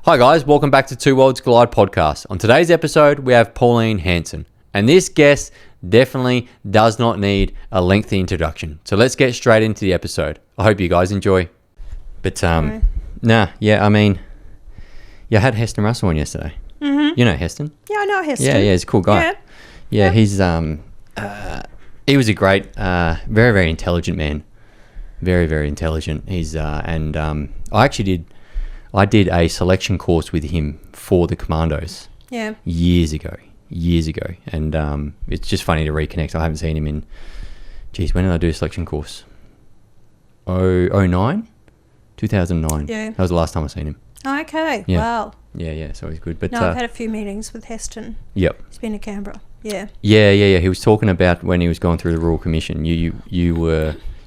Hi guys, welcome back to Two Worlds Collide podcast. On today's episode, we have Pauline Hanson. And this guest definitely does not need a lengthy introduction. So let's get straight into the episode. I hope you guys enjoy. But, I had Heston Russell on yesterday. Mm-hmm. You know Heston? Yeah, I know Heston. Yeah, he's a cool guy. Yeah, he's, he was a great, very, very intelligent man. Very, very intelligent. I did a selection course with him for the Commandos. Yeah. Years ago. And it's just funny to reconnect. I haven't seen him in, when did I do a selection course? 2009. Yeah. That was the last time I seen him. Oh, okay. Yeah. Wow. Yeah. So he's good. But I've had a few meetings with Heston. Yep. He's been to Canberra. Yeah. Yeah. He was talking about when he was going through the Royal Commission. You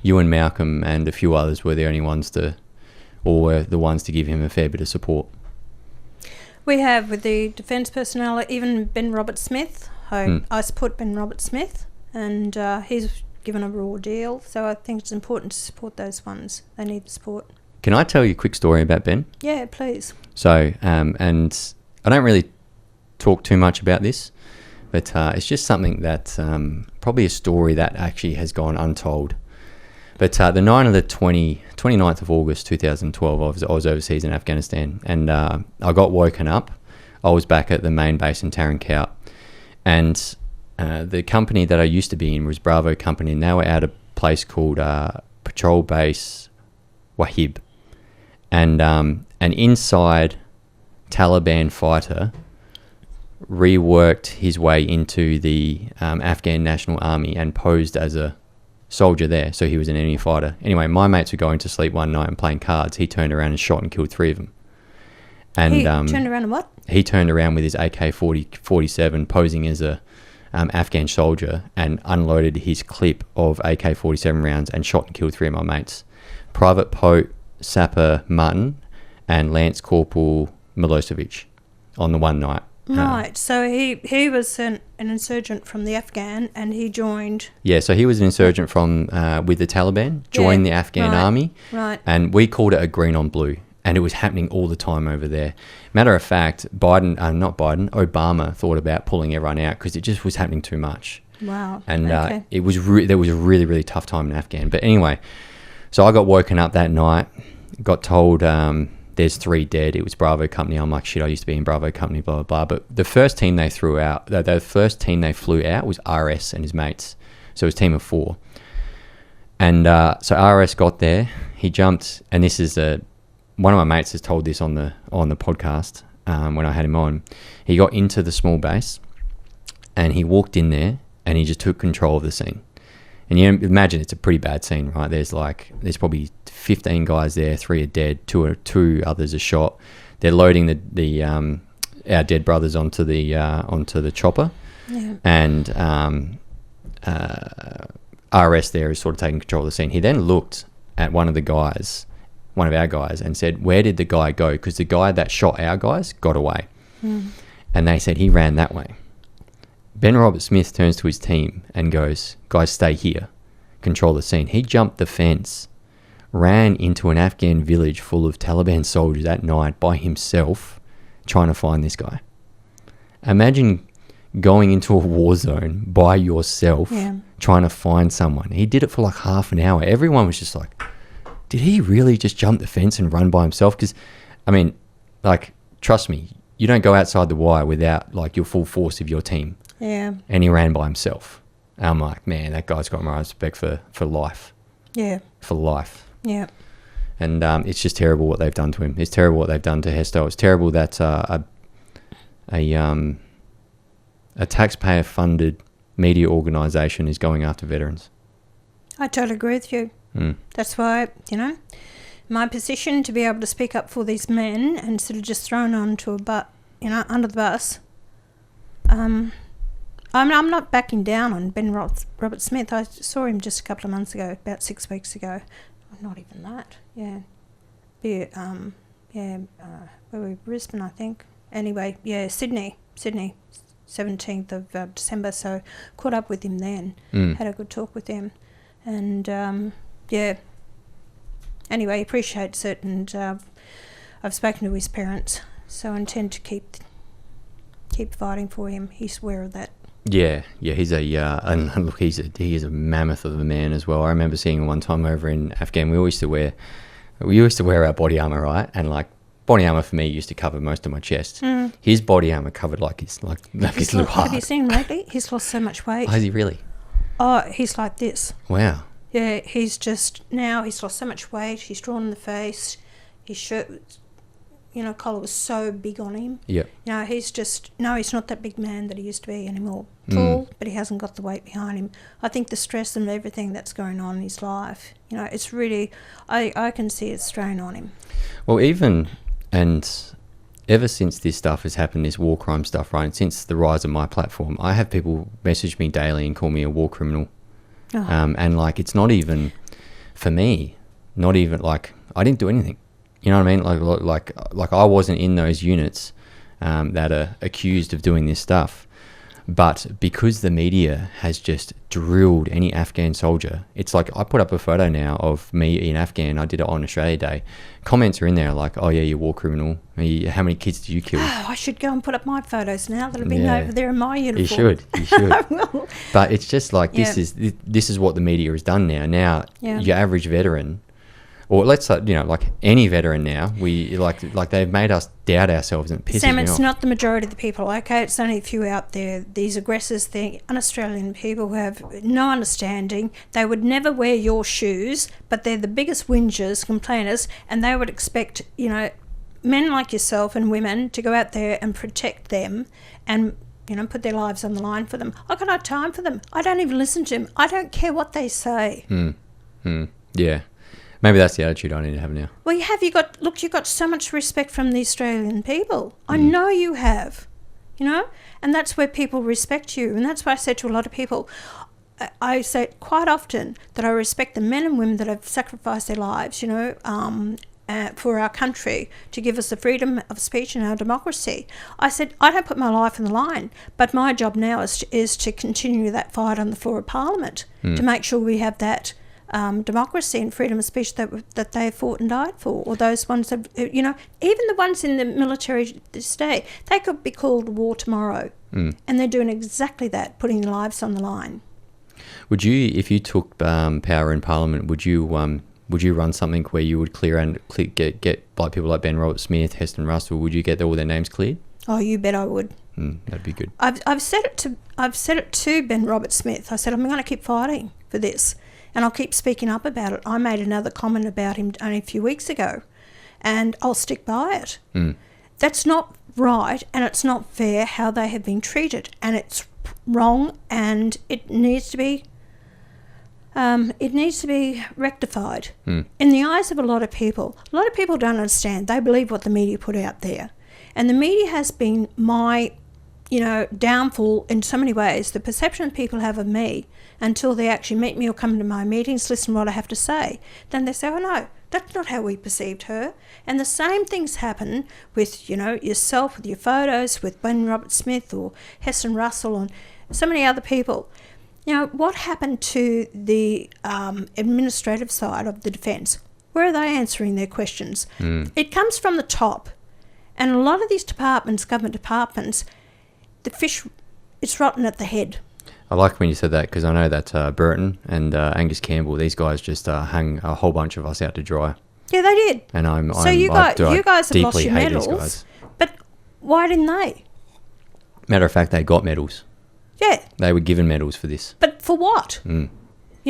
and Malcolm and a few others were the only ones to give him a fair bit of support. We have with the defence personnel, even Ben Roberts-Smith. I support Ben Roberts-Smith, and he's given a raw deal. So I think it's important to support those ones. They need the support. Can I tell you a quick story about Ben? Yeah, please. So, and I don't really talk too much about this, but it's just something that probably a story that actually has gone untold. But the night of the 29th of August 2012, I was overseas in Afghanistan, and I got woken up. I was back at the main base in Tarin Kowt, and the company that I used to be in was Bravo Company, and they were at a place called Patrol Base Wahib. And an inside Taliban fighter reworked his way into the Afghan National Army and posed as a soldier there, so he was an enemy fighter. Anyway, my mates were going to sleep one night and playing cards. He turned around and shot and killed 3 of them. And he turned around and what? He turned around with his AK-47 posing as a Afghan soldier and unloaded his clip of AK-47 rounds and shot and killed 3 of my mates. Private Pote, Sapper Martin and Lance Corporal Milosevic on the one night. Right, so he was an insurgent from the Afghan, and he joined... Yeah, so he was an insurgent from with the Taliban, joined the Afghan army, and we called it a green on blue, and it was happening all the time over there. Matter of fact, Obama thought about pulling everyone out because it just was happening too much. Wow. And there was a really, really tough time in Afghan. But anyway, so I got woken up that night, got told... there's 3 dead. It was Bravo Company. I'm like, shit, I used to be in Bravo Company, blah, blah, blah. But the first team they flew out was RS and his mates. So it was a team of 4. And so RS got there. He jumped, and this is one of my mates has told this on the podcast when I had him on. He got into the small base, and he walked in there, and he just took control of the scene. And you imagine it's a pretty bad scene, right? There's probably 15 guys there, 3 are dead, 2 others are shot. They're loading our dead brothers onto the chopper, and RS there is sort of taking control of the scene. He then looked at one of our guys, and said, "Where did the guy go?" Because the guy that shot our guys got away, and they said he ran that way. Ben Roberts-Smith turns to his team and goes, "Guys, stay here. Control the scene." He jumped the fence, ran into an Afghan village full of Taliban soldiers at night by himself, trying to find this guy. Imagine going into a war zone by yourself, trying to find someone. He did it for like half an hour. Everyone was just like, did he really just jump the fence and run by himself? Because, trust me, you don't go outside the wire without like your full force of your team. Yeah. And he ran by himself. And I'm like, man, that guy's got my respect for life. Yeah. For life. Yeah. And it's just terrible what they've done to him. It's terrible what they've done to Hesto. It's terrible that a taxpayer-funded media organisation is going after veterans. I totally agree with you. That's why, my position to be able to speak up for these men instead of just thrown onto under the bus. I'm not backing down on Ben Roberts-Smith. I saw him just a couple of months ago, about 6 weeks ago. Not even that. Yeah. Where were we? Brisbane, I think. Anyway, yeah, Sydney, 17th of December. So caught up with him then. Had a good talk with him, and Anyway, he appreciates it, and I've spoken to his parents. So I intend to keep fighting for him. He's aware of that. Yeah, he's and look, he is a mammoth of a man as well. I remember seeing him one time over in Afghan. We used to wear our body armor, right? And like body armor for me used to cover most of my chest. His body armor covered his little heart. Have you seen him lately? He's lost so much weight. Oh, is he really? Oh, he's like this. Wow. Yeah, he's lost so much weight. He's drawn in the face. His shirt, collar was so big on him. Yeah. He's not that big man that he used to be anymore. Tall, but he hasn't got the weight behind him. I think the stress and everything that's going on in his life, it's really, I can see it strain on him. Well, ever since this stuff has happened, this war crime stuff, right, and since the rise of my platform, I have people message me daily and call me a war criminal. Oh. And like, it's not even, for me, not even like, I didn't do anything. You know what I mean? Like I wasn't in those units that are accused of doing this stuff. But because the media has just drilled any Afghan soldier, it's like I put up a photo now of me in Afghan. I did it on Australia Day. Comments are in there like, oh yeah, you're a war criminal. How many kids did you kill? Oh, I should go and put up my photos now that have been over there in my uniform. You should. I will. But it's just like this is what the media has done now. Now your average veteran, or let's say, like any veteran now, we like they've made us doubt ourselves, and it pisses Sam, me it's off. not the majority of the people, okay? It's only a few out there. These aggressors, they're un-Australian people who have no understanding. They would never wear your shoes, but they're the biggest whingers, complainers, and they would expect, men like yourself and women to go out there and protect them and, put their lives on the line for them. I've got no time for them. I don't even listen to them. I don't care what they say. Yeah. Maybe that's the attitude I need to have now. Well, you've got so much respect from the Australian people. I know you have, and that's where people respect you. And that's why I said to a lot of people, I say quite often that I respect the men and women that have sacrificed their lives, for our country to give us the freedom of speech and our democracy. I said, I don't put my life on the line, but my job now is to continue that fight on the floor of Parliament to make sure we have that democracy and freedom of speech that they fought and died for, or those ones that, even the ones in the military this day, they could be called war tomorrow. And they're doing exactly that, putting their lives on the line. Would you, if you took power in Parliament, would you run something where you would get like people like Ben Roberts-Smith, Heston Russell, would you get all their names cleared? Oh, you bet I would. That'd be good. I've said it to Ben Roberts-Smith. I said, I'm going to keep fighting for this. And I'll keep speaking up about it. I made another comment about him only a few weeks ago, and I'll stick by it. That's not right, and it's not fair how they have been treated, and it's wrong, and it needs to be rectified. In the eyes of a lot of people don't understand. They believe what the media put out there, and the media has been my downfall in so many ways. The perception people have of me until they actually meet me or come to my meetings, listen to what I have to say, then they say, oh no, that's not how we perceived her. And the same things happen with, yourself, with your photos, with Ben Roberts-Smith or Heston Russell and so many other people. What happened to the administrative side of the defence? Where are they answering their questions? It comes from the top. And a lot of these departments, government departments, the fish, it's rotten at the head. I like when you said that, because I know that Burton and Angus Campbell, these guys just hung a whole bunch of us out to dry. Yeah, they did. And you guys have lost your medals, but why didn't they? Matter of fact, they got medals. Yeah. They were given medals for this. But for what? They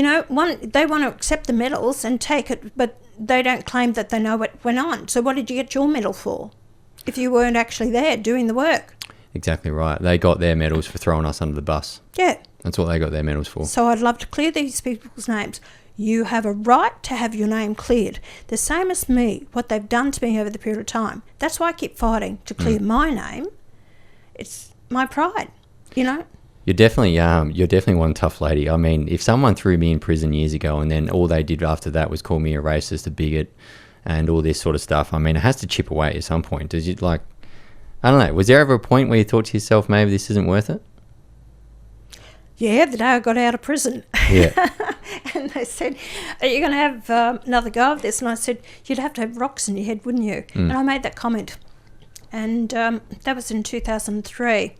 want to accept the medals and take it, but they don't claim that they know what went on. So what did you get your medal for if you weren't actually there doing the work? Exactly right. They got their medals for throwing us under the bus. Yeah. That's what they got their medals for. So I'd love to clear these people's names. You have a right to have your name cleared. The same as me, what they've done to me over the period of time. That's why I keep fighting to clear my name. It's my pride, You're definitely one tough lady. I mean, if someone threw me in prison years ago and then all they did after that was call me a racist, a bigot, and all this sort of stuff, I mean, it has to chip away at some point. Does it I don't know. Was there ever a point where you thought to yourself, maybe this isn't worth it? Yeah, the day I got out of prison. Yeah. And they said, are you going to have another go of this? And I said, you'd have to have rocks in your head, wouldn't you? And I made that comment. and that was in 2003.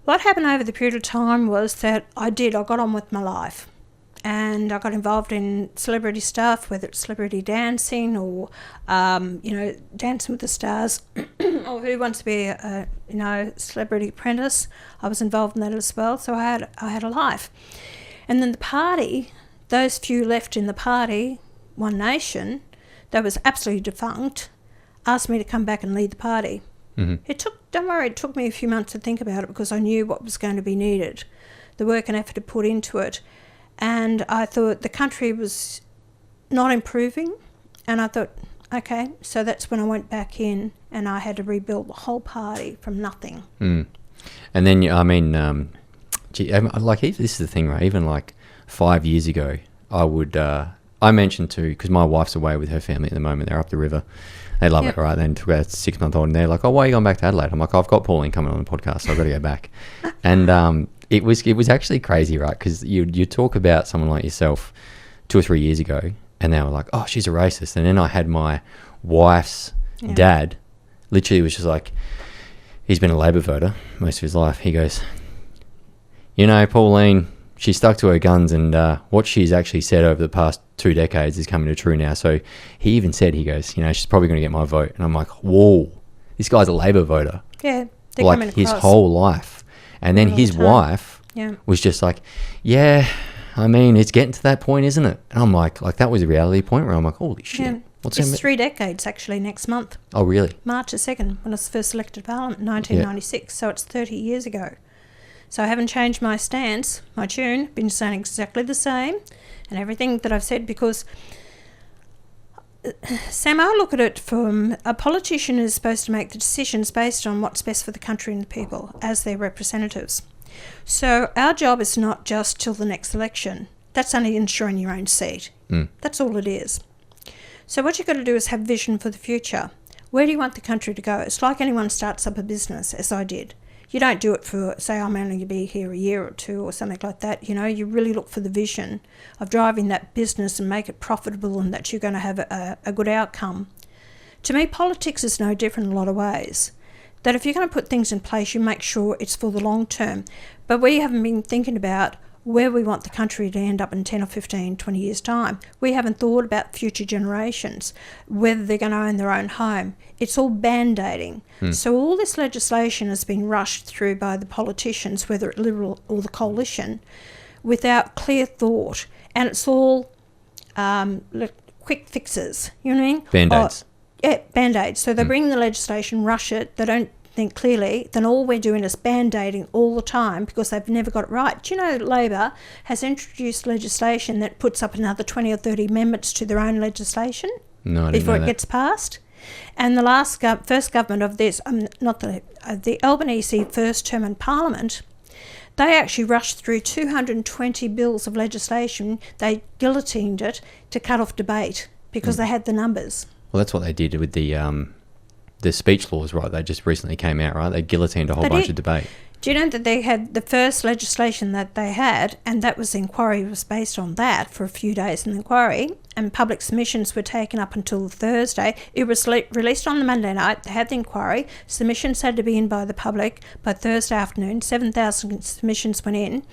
What happened over the period of time was that I got on with my life. And I got involved in celebrity stuff, whether it's celebrity dancing or, Dancing with the Stars, or Who Wants to Be a Celebrity Apprentice. I was involved in that as well, so I had a life. And then the party, those few left in the party, One Nation, that was absolutely defunct, asked me to come back and lead the party. Mm-hmm. It took me a few months to think about it because I knew what was going to be needed, the work and effort to put into it. And I thought the country was not improving. And I thought, okay, so that's when I went back in and I had to rebuild the whole party from nothing. Mm. And then, this is the thing, right? Even like 5 years ago, I mentioned because my wife's away with her family at the moment. They're up the river. They love it, right? Then took a 6-month-old and they're like, oh, why are you going back to Adelaide? I'm like, I've got Pauline coming on the podcast, so I've got to go back. And it was actually crazy, right? Because you talk about someone like yourself 2 or 3 years ago and they were like, oh, she's a racist. And then I had my wife's dad, literally was just like, he's been a Labor voter most of his life. He goes, Pauline, she stuck to her guns and what she's actually said over the past 2 decades is coming to true now. So he even said, he goes, she's probably going to get my vote. And I'm like, whoa, this guy's a Labor voter. Yeah. Like his whole life. And then his wife was just like, yeah, it's getting to that point, isn't it? And I'm like that was a reality point where I'm like, holy shit. Yeah. It's 3 decades, actually, next month. Oh, really? March the 2nd, when I was first elected to Parliament in 1996. So it's 30 years ago. So I haven't changed my stance, my tune, been saying exactly the same and everything that I've said because, Sam, I look at it from a politician is supposed to make the decisions based on what's best for the country and the people as their representatives. So our job is not just till the next election. That's only ensuring your own seat. Mm. That's all it is. So what you've got to do is have vision for the future. Where do you want the country to go? It's like anyone starts up a business, as I did. You don't do it for, say, I'm only going to be here a year or two or something like that. You really look for the vision of driving that business and make it profitable and that you're going to have a good outcome. To me, politics is no different in a lot of ways. That if you're going to put things in place, you make sure it's for the long term. But we haven't been thinking about where we want the country to end up in 10 or 15, 20 years' time. We haven't thought about future generations, whether they're going to own their own home. It's all band-aiding. So all this legislation has been rushed through by the politicians, whether it's Liberal or the Coalition, without clear thought. And it's all quick fixes, you know what I mean? Band-aids. Band-aids. So they bring the legislation, rush it, they don't think clearly, then all we're doing is band-aiding all the time because they've never got it right. Do you know Labor has introduced legislation that puts up another 20 or 30 amendments to their own legislation before it gets passed? And the first government of this, the Albanese first term in Parliament, they actually rushed through 220 bills of legislation. They guillotined it to cut off debate because they had the numbers. Well, that's what they did with the speech laws, right? They just recently came out, right? They guillotined a whole bunch of debate. Do you know that they had the first legislation that they had, and that was the inquiry was based on that for a few days in the inquiry, and public submissions were taken up until Thursday. It was released on the Monday night. They had the inquiry. Submissions had to be in by the public by Thursday afternoon. 7,000 submissions went in.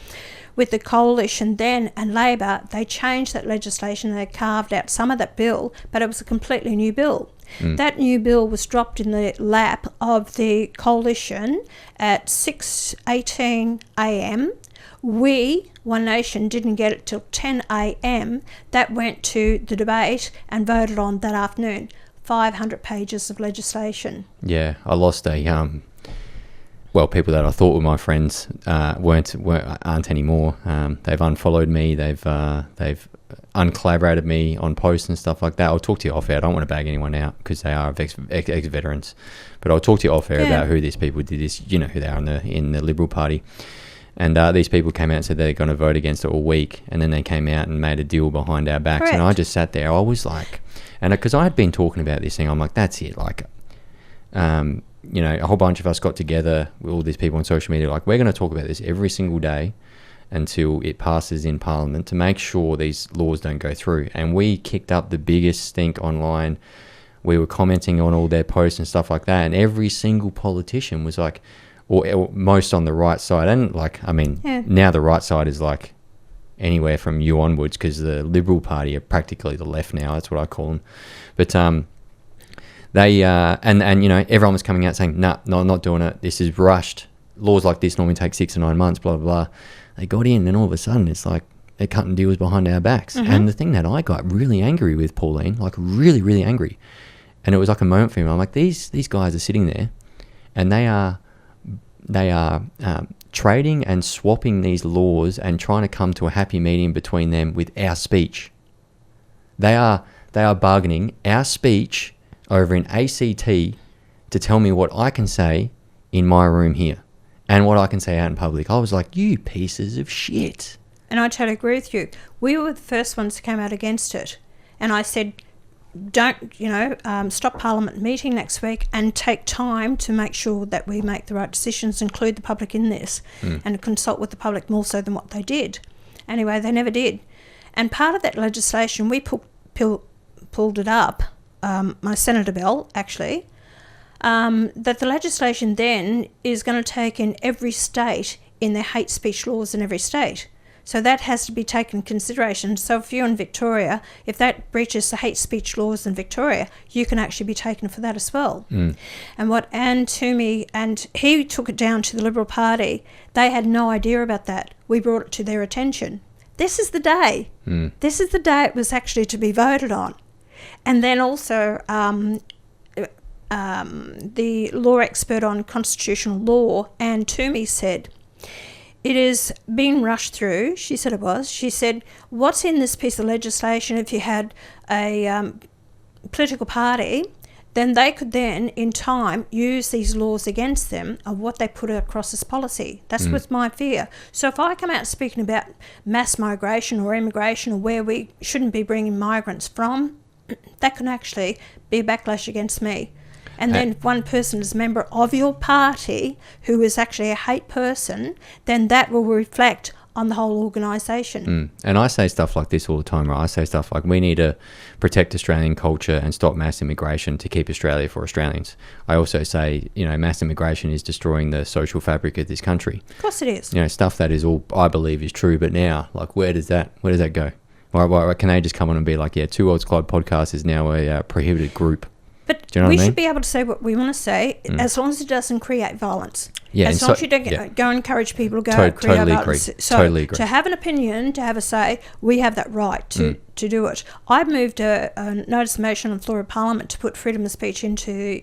With the Coalition then and Labor, they changed that legislation. They carved out some of that bill, but it was a completely new bill. That new bill was dropped in the lap of the Coalition at 6:18 a.m. We, One Nation, didn't get it till 10 a.m. That went to the debate and voted on that afternoon. 500 pages of legislation. Yeah, I lost people that I thought were my friends aren't anymore. They've unfollowed me. They've uncollaborated me on posts and stuff like that. I'll talk to you off air. I don't want to bag anyone out because they are ex-veterans, but I'll talk to you off air about who these people did this. You know who they are in the Liberal Party. And these people came out and said they're going to vote against it all week, and then they came out and made a deal behind our backs. Correct. And I just sat there. I was like, and because I had been talking about this thing, I'm like, that's it. Like, a whole bunch of us got together with all these people on social media, like, we're going to talk about this every single day until it passes in Parliament to make sure these laws don't go through. And we kicked up the biggest stink online. we were commenting on all their posts and stuff like that, and every single politician was like, or most on the right side, and like, I mean, now the right side is like anywhere from you onwards, because the Liberal Party are practically the left now. That's what I call them. But they and you know, everyone was coming out saying, no, I'm not doing it. This is rushed. Laws like this normally take 6 to 9 months. Blah blah blah. They got in, and all of a sudden, it's like they're cutting deals behind our backs. And the thing that I got really angry with, Pauline, like really, really angry, and it was like a moment for me. I'm like, these guys are sitting there, and they are trading and swapping these laws and trying to come to a happy medium between them with our speech. They are bargaining our speech over an ACT to tell me what I can say in my room here and what I can say out in public. I was like, you pieces of shit. And I totally agree with you. We were the first ones to come out against it. And I said, don't, stop Parliament meeting next week and take time to make sure that we make the right decisions, include the public in this, and consult with the public more so than what they did. Anyway, they never did. And part of that legislation, we pulled it up, my Senator bill, actually, that the legislation then is going to take in every state in their hate speech laws in every state. So that has to be taken into consideration. So if you're in Victoria, if that breaches the hate speech laws in Victoria, you can actually be taken for that as well. And what Anne Toomey, and he took it down to the Liberal Party, they had no idea about that. We brought it to their attention. This is the day. This is the day it was actually to be voted on. And then also the law expert on constitutional law, Anne Toomey, said, it is being rushed through. She said it was. She said, what's in this piece of legislation, if you had a political party, then they could then, in time, use these laws against them of what they put across as policy. That's what's my fear. So if I come out speaking about mass migration or immigration or where we shouldn't be bringing migrants from, that can actually be a backlash against me. And then if one person is a member of your party who is actually a hate person, then that will reflect on the whole organisation. And I say stuff like this all the time, right? I say stuff like, we need to protect Australian culture and stop mass immigration to keep Australia for Australians. I also say, mass immigration is destroying the social fabric of this country. Of course it is. Stuff that is all, I believe, is true, but now, like, where does that go? Why can they just come on and be like, yeah, Two Worlds Collide podcast is now a prohibited group? But do you know we what I mean? should be able to say what we want to say, as long as it doesn't create violence. Yeah, as long as you don't go encourage people to go create violence. So totally agree. To have an opinion, to have a say, we have that right to do it. I moved a notice of motion on the floor of Parliament to put freedom of speech into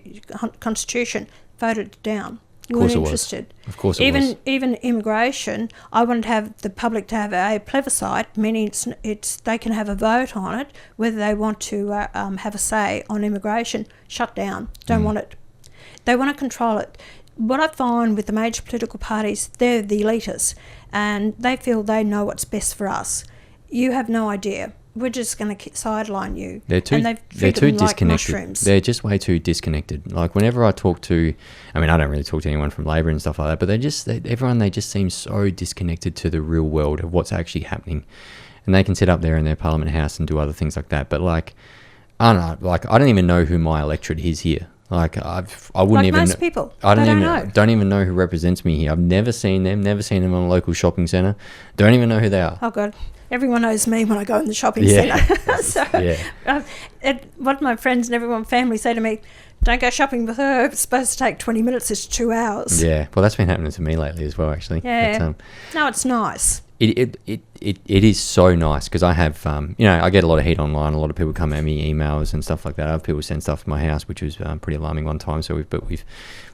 Constitution, voted it down. You weren't interested. Of course it was. Even immigration, I wanted to have the public to have a plebiscite, meaning it's they can have a vote on it, whether they want to have a say on immigration. Shut down. Don't want it. They want to control it. What I find with the major political parties, they're the elitists, and they feel they know what's best for us. You have no idea. We're just going to sideline you. They're too disconnected. Like mushrooms. They're just way too disconnected. Like whenever I talk to, I don't really talk to anyone from Labor and stuff like that, but they just seem so disconnected to the real world of what's actually happening. And they can sit up there in their Parliament House and do other things like that. But like, I don't know, like I don't even know who my electorate is here. Like I wouldn't like even. Most people. Don't even know who represents me here. I've never seen them. Never seen them in a local shopping centre. Don't even know who they are. Oh God. Everyone knows me when I go in the shopping centre. What my friends and everyone family say to me, don't go shopping with her. It's supposed to take 20 minutes. It's 2 hours. Yeah, well, that's been happening to me lately as well, actually. Yeah. No, it's nice. It is so nice because I have, I get a lot of heat online. A lot of people come at me, emails and stuff like that. Other people send stuff to my house, which was pretty alarming one time. So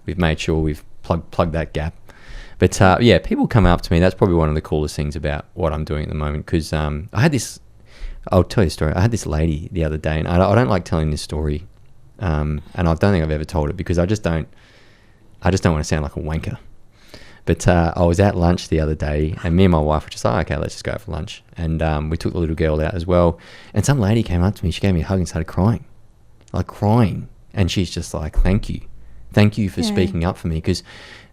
we've made sure we've plugged that gap. But people come up to me. That's probably one of the coolest things about what I'm doing at the moment. Because I'll tell you a story. I had this lady the other day, and I don't like telling this story, and I don't think I've ever told it because I just don't want to sound like a wanker. But I was at lunch the other day, and me and my wife were just like, okay, let's just go for lunch. And we took the little girl out as well. And some lady came up to me. She gave me a hug and started crying. And she's just like, thank you. Thank you for speaking up for me, because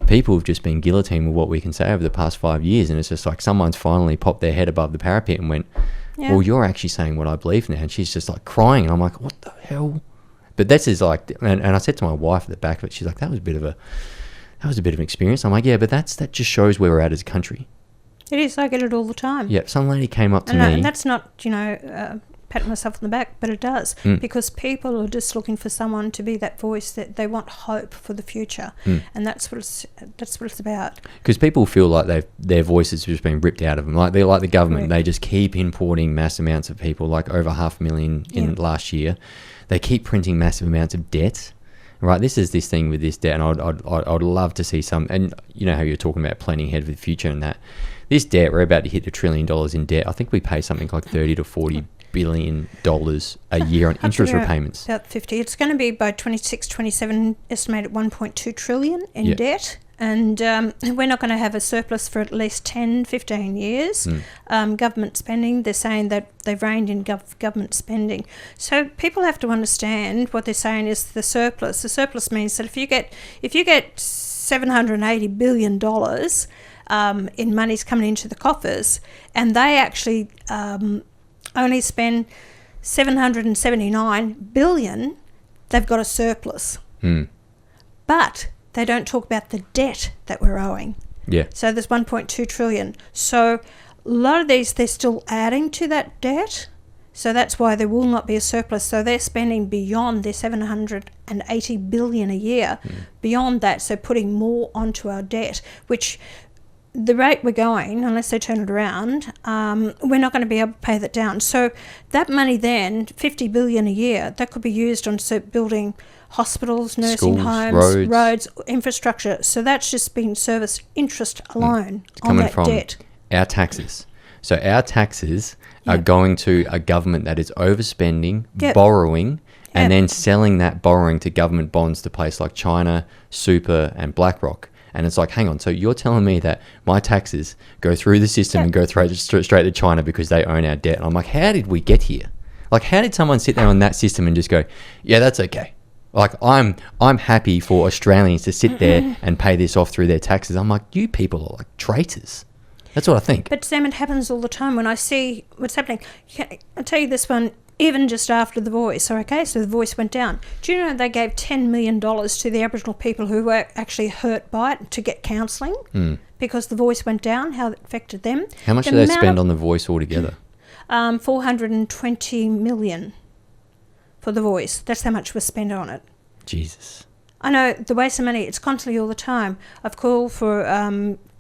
people have just been guillotined with what we can say over the past 5 years, and it's just like someone's finally popped their head above the parapet and went, well, you're actually saying what I believe now. And she's just like crying, and I'm like, what the hell? But this is like, and I said to my wife at the back of it, she's like, that was a bit of an experience. I'm like, yeah, but that just shows where we're at as a country. It is. I get it all the time. Yeah, some lady came up to me. And that's not, patting myself on the back, but it does. Because people are just looking for someone to be that voice, that they want hope for the future. And that's what it's about. Because people feel like their voices have just been ripped out of them. Like they're like the government. Correct. They just keep importing mass amounts of people, like over 500,000 in last year. They keep printing massive amounts of debt. Right, this is this thing with this debt, and I'd love to see some. And you know how you're talking about planning ahead for the future, and that this debt, we're about to hit $1 trillion in debt. I think we pay something like $30 to $40 billion a year on interest repayments. About 50. It's going to be by 26, 27, estimated 1.2 trillion in debt. And we're not going to have a surplus for at least 10, 15 years. Government spending, they're saying that they've reined in government spending. So people have to understand what they're saying is the surplus. The surplus means that if you get $780 billion in monies coming into the coffers, and they actually only spend $779 billion, they've got a surplus. But they don't talk about the debt that we're owing. Yeah. So there's 1.2 trillion. So a lot of these, they're still adding to that debt. So that's why there will not be a surplus. So they're spending beyond their 780 billion a year, beyond that. So putting more onto our debt, which the rate we're going, unless they turn it around, we're not going to be able to pay that down. So that money then, 50 billion a year, that could be used on building hospitals, nursing schools, homes, roads, infrastructure. So that's just been service interest alone on that debt. Our taxes. So our taxes are going to a government that is overspending, borrowing, and then selling that borrowing to government bonds to places like China, Super, and BlackRock. And it's like, hang on, so you're telling me that my taxes go through the system and go straight to China because they own our debt? And I'm like, how did we get here? Like, how did someone sit there on that system and just go, yeah, that's okay? Like, I'm happy for Australians to sit there and pay this off through their taxes. I'm like, you people are like traitors. That's what I think. But Sam, it happens all the time when I see what's happening. I'll tell you this one, even just after The Voice. So The Voice went down. Do you know they gave $10 million to the Aboriginal people who were actually hurt by it to get counselling because The Voice went down, how it affected them? How much did they spend on The Voice altogether? 420 million for The Voice. That's how much was spent on it. Jesus. I know, the waste of money, it's constantly all the time. I've called for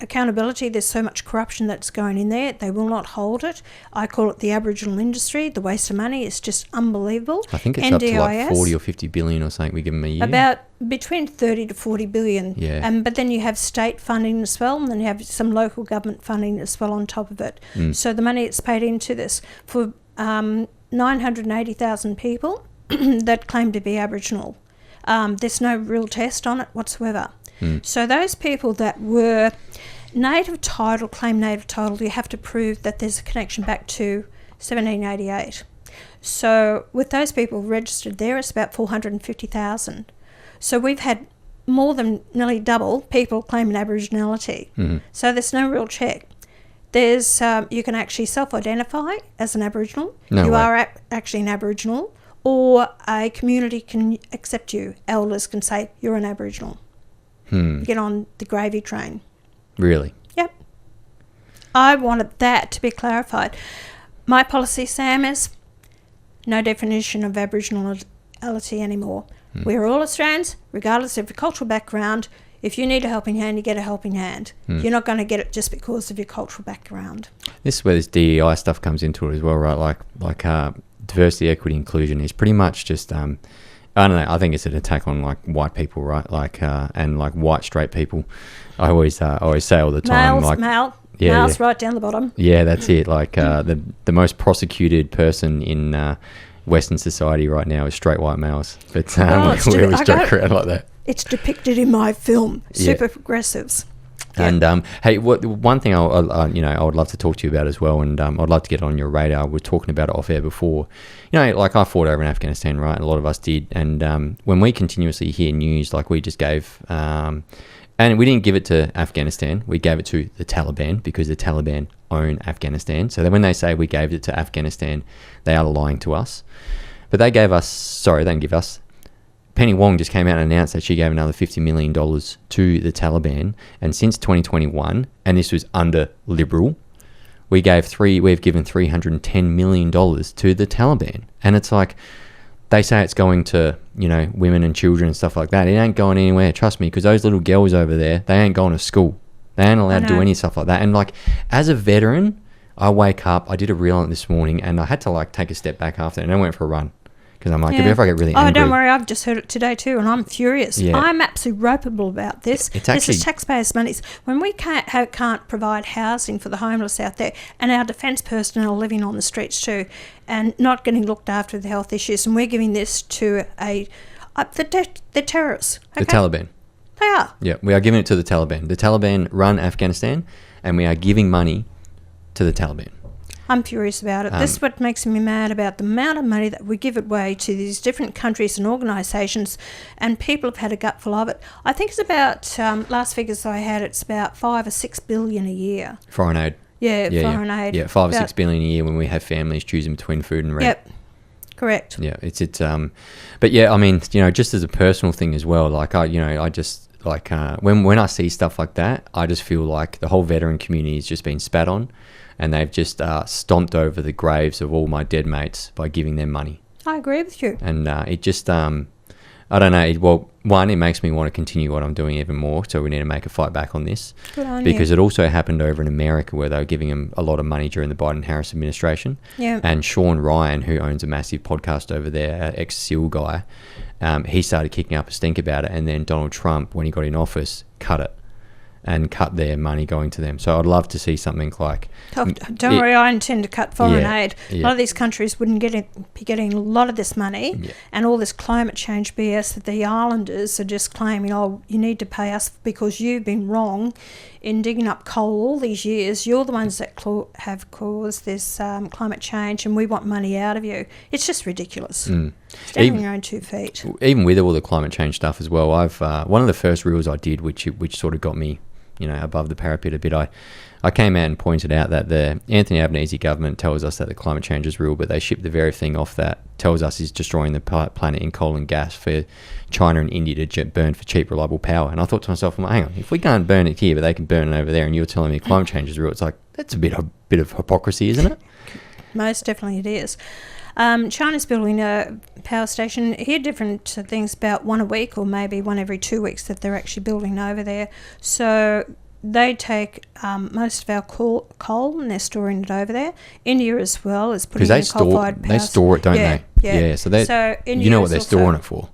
accountability. There's so much corruption that's going in there. They will not hold it. I call it the Aboriginal industry. The waste of money is just unbelievable. I think it's up to like 40 or 50 billion or something we give them a year. About between 30 to 40 billion. Yeah. But then you have state funding as well, and then you have some local government funding as well on top of it. So the money it's paid into this for 980,000 people that claim to be Aboriginal. There's no real test on it whatsoever. So those people that were claim native title, you have to prove that there's a connection back to 1788. So with those people registered there, it's about 450,000. So we've had more than nearly double people claiming Aboriginality. So there's no real check. There's you can actually self-identify as an Aboriginal. You are actually an Aboriginal. Or a community can accept you. Elders can say, you're an Aboriginal. Get on the gravy train. Really? Yep. I wanted that to be clarified. My policy, Sam, is no definition of Aboriginality anymore. We're all Australians, regardless of your cultural background. If you need a helping hand, you get a helping hand. You're not going to get it just because of your cultural background. This is where this DEI stuff comes into it as well, right? Like diversity, equity, inclusion is pretty much just I don't know, I think it's an attack on like white people, right? Like and like white straight people. I always say all the time, males right down the bottom. Yeah, that's it. Like the most prosecuted person in Western society right now is straight white males. But we always joke around like that. It's depicted in my film, super progressives. And hey, one thing I would love to talk to you about as well, and I'd love to get it on your radar. We were talking about it off air before. You know, like I fought over in Afghanistan, right? A lot of us did. And when we continuously hear news, like we just gave, and we didn't give it to Afghanistan, we gave it to the Taliban because the Taliban own Afghanistan. So that when they say we gave it to Afghanistan, they are lying to us. But they didn't give us. Penny Wong just came out and announced that she gave another $50 million to the Taliban. And since 2021, and this was under Liberal, we've given $310 million to the Taliban. And it's like, they say it's going to, women and children and stuff like that. It ain't going anywhere, trust me, because those little girls over there, they ain't going to school. They ain't allowed to do any stuff like that. And like, as a veteran, I wake up, I did a reel on it this morning, and I had to like take a step back after, and I went for a run. Because I'm like, if I get really angry... Oh, don't worry, I've just heard it today too, and I'm furious. Yeah. I'm absolutely ropeable about this. This is taxpayers' money. When we can't provide housing for the homeless out there, and our defence personnel living on the streets too, and not getting looked after with the health issues, and we're giving this to the terrorists. Okay? The Taliban. They are. Yeah, we are giving it to the Taliban. The Taliban run Afghanistan, and we are giving money to the Taliban. I'm furious about it. This is what makes me mad about the amount of money that we give away to these different countries and organisations, and people have had a gutful of it. I think it's about, last figures I had, it's about 5 or 6 billion a year. Foreign aid. Foreign aid. Yeah, 5 or 6 billion a year when we have families choosing between food and rent. Yep, correct. Yeah, but yeah, I mean, just as a personal thing as well, like I just like when I see stuff like that, I just feel like the whole veteran community has just been spat on. And they've just stomped over the graves of all my dead mates by giving them money. I agree with you. And it just, I don't know. Well, one, it makes me want to continue what I'm doing even more. So we need to make a fight back on this. Good on because you. it also happened over in America where they were giving them a lot of money during the Biden-Harris administration. Yeah. And Sean Ryan, who owns a massive podcast over there, ex-SEAL guy, he started kicking up a stink about it. And then Donald Trump, when he got in office, cut it. And cut their money going to them. So I'd love to see something like... Don't worry, I intend to cut foreign aid. A lot of these countries wouldn't be getting a lot of this money, and all this climate change BS that the islanders are just claiming, oh, you need to pay us because you've been wrong in digging up coal all these years. You're the ones that have caused this climate change, and we want money out of you. It's just ridiculous. Stand on your own 2 feet. Even with all the climate change stuff as well, I've one of the first reels I did, which sort of got me, above the parapet a bit, I came out and pointed out that the Anthony Albanese government tells us that the climate change is real, but they ship the very thing off that tells us is destroying the planet in coal and gas for China and India to burn for cheap, reliable power. And I thought to myself, well, hang on, if we can't burn it here, but they can burn it over there, and you're telling me climate change is real, it's like, that's a bit of hypocrisy, isn't it? Most definitely it is. China's building a power station. I hear different things about one a week or maybe one every 2 weeks that they're actually building over there. So they take most of our coal and they're storing it over there. India as well is putting in coal-fired power. They store it, don't they? Yeah. So you know what they're storing it for.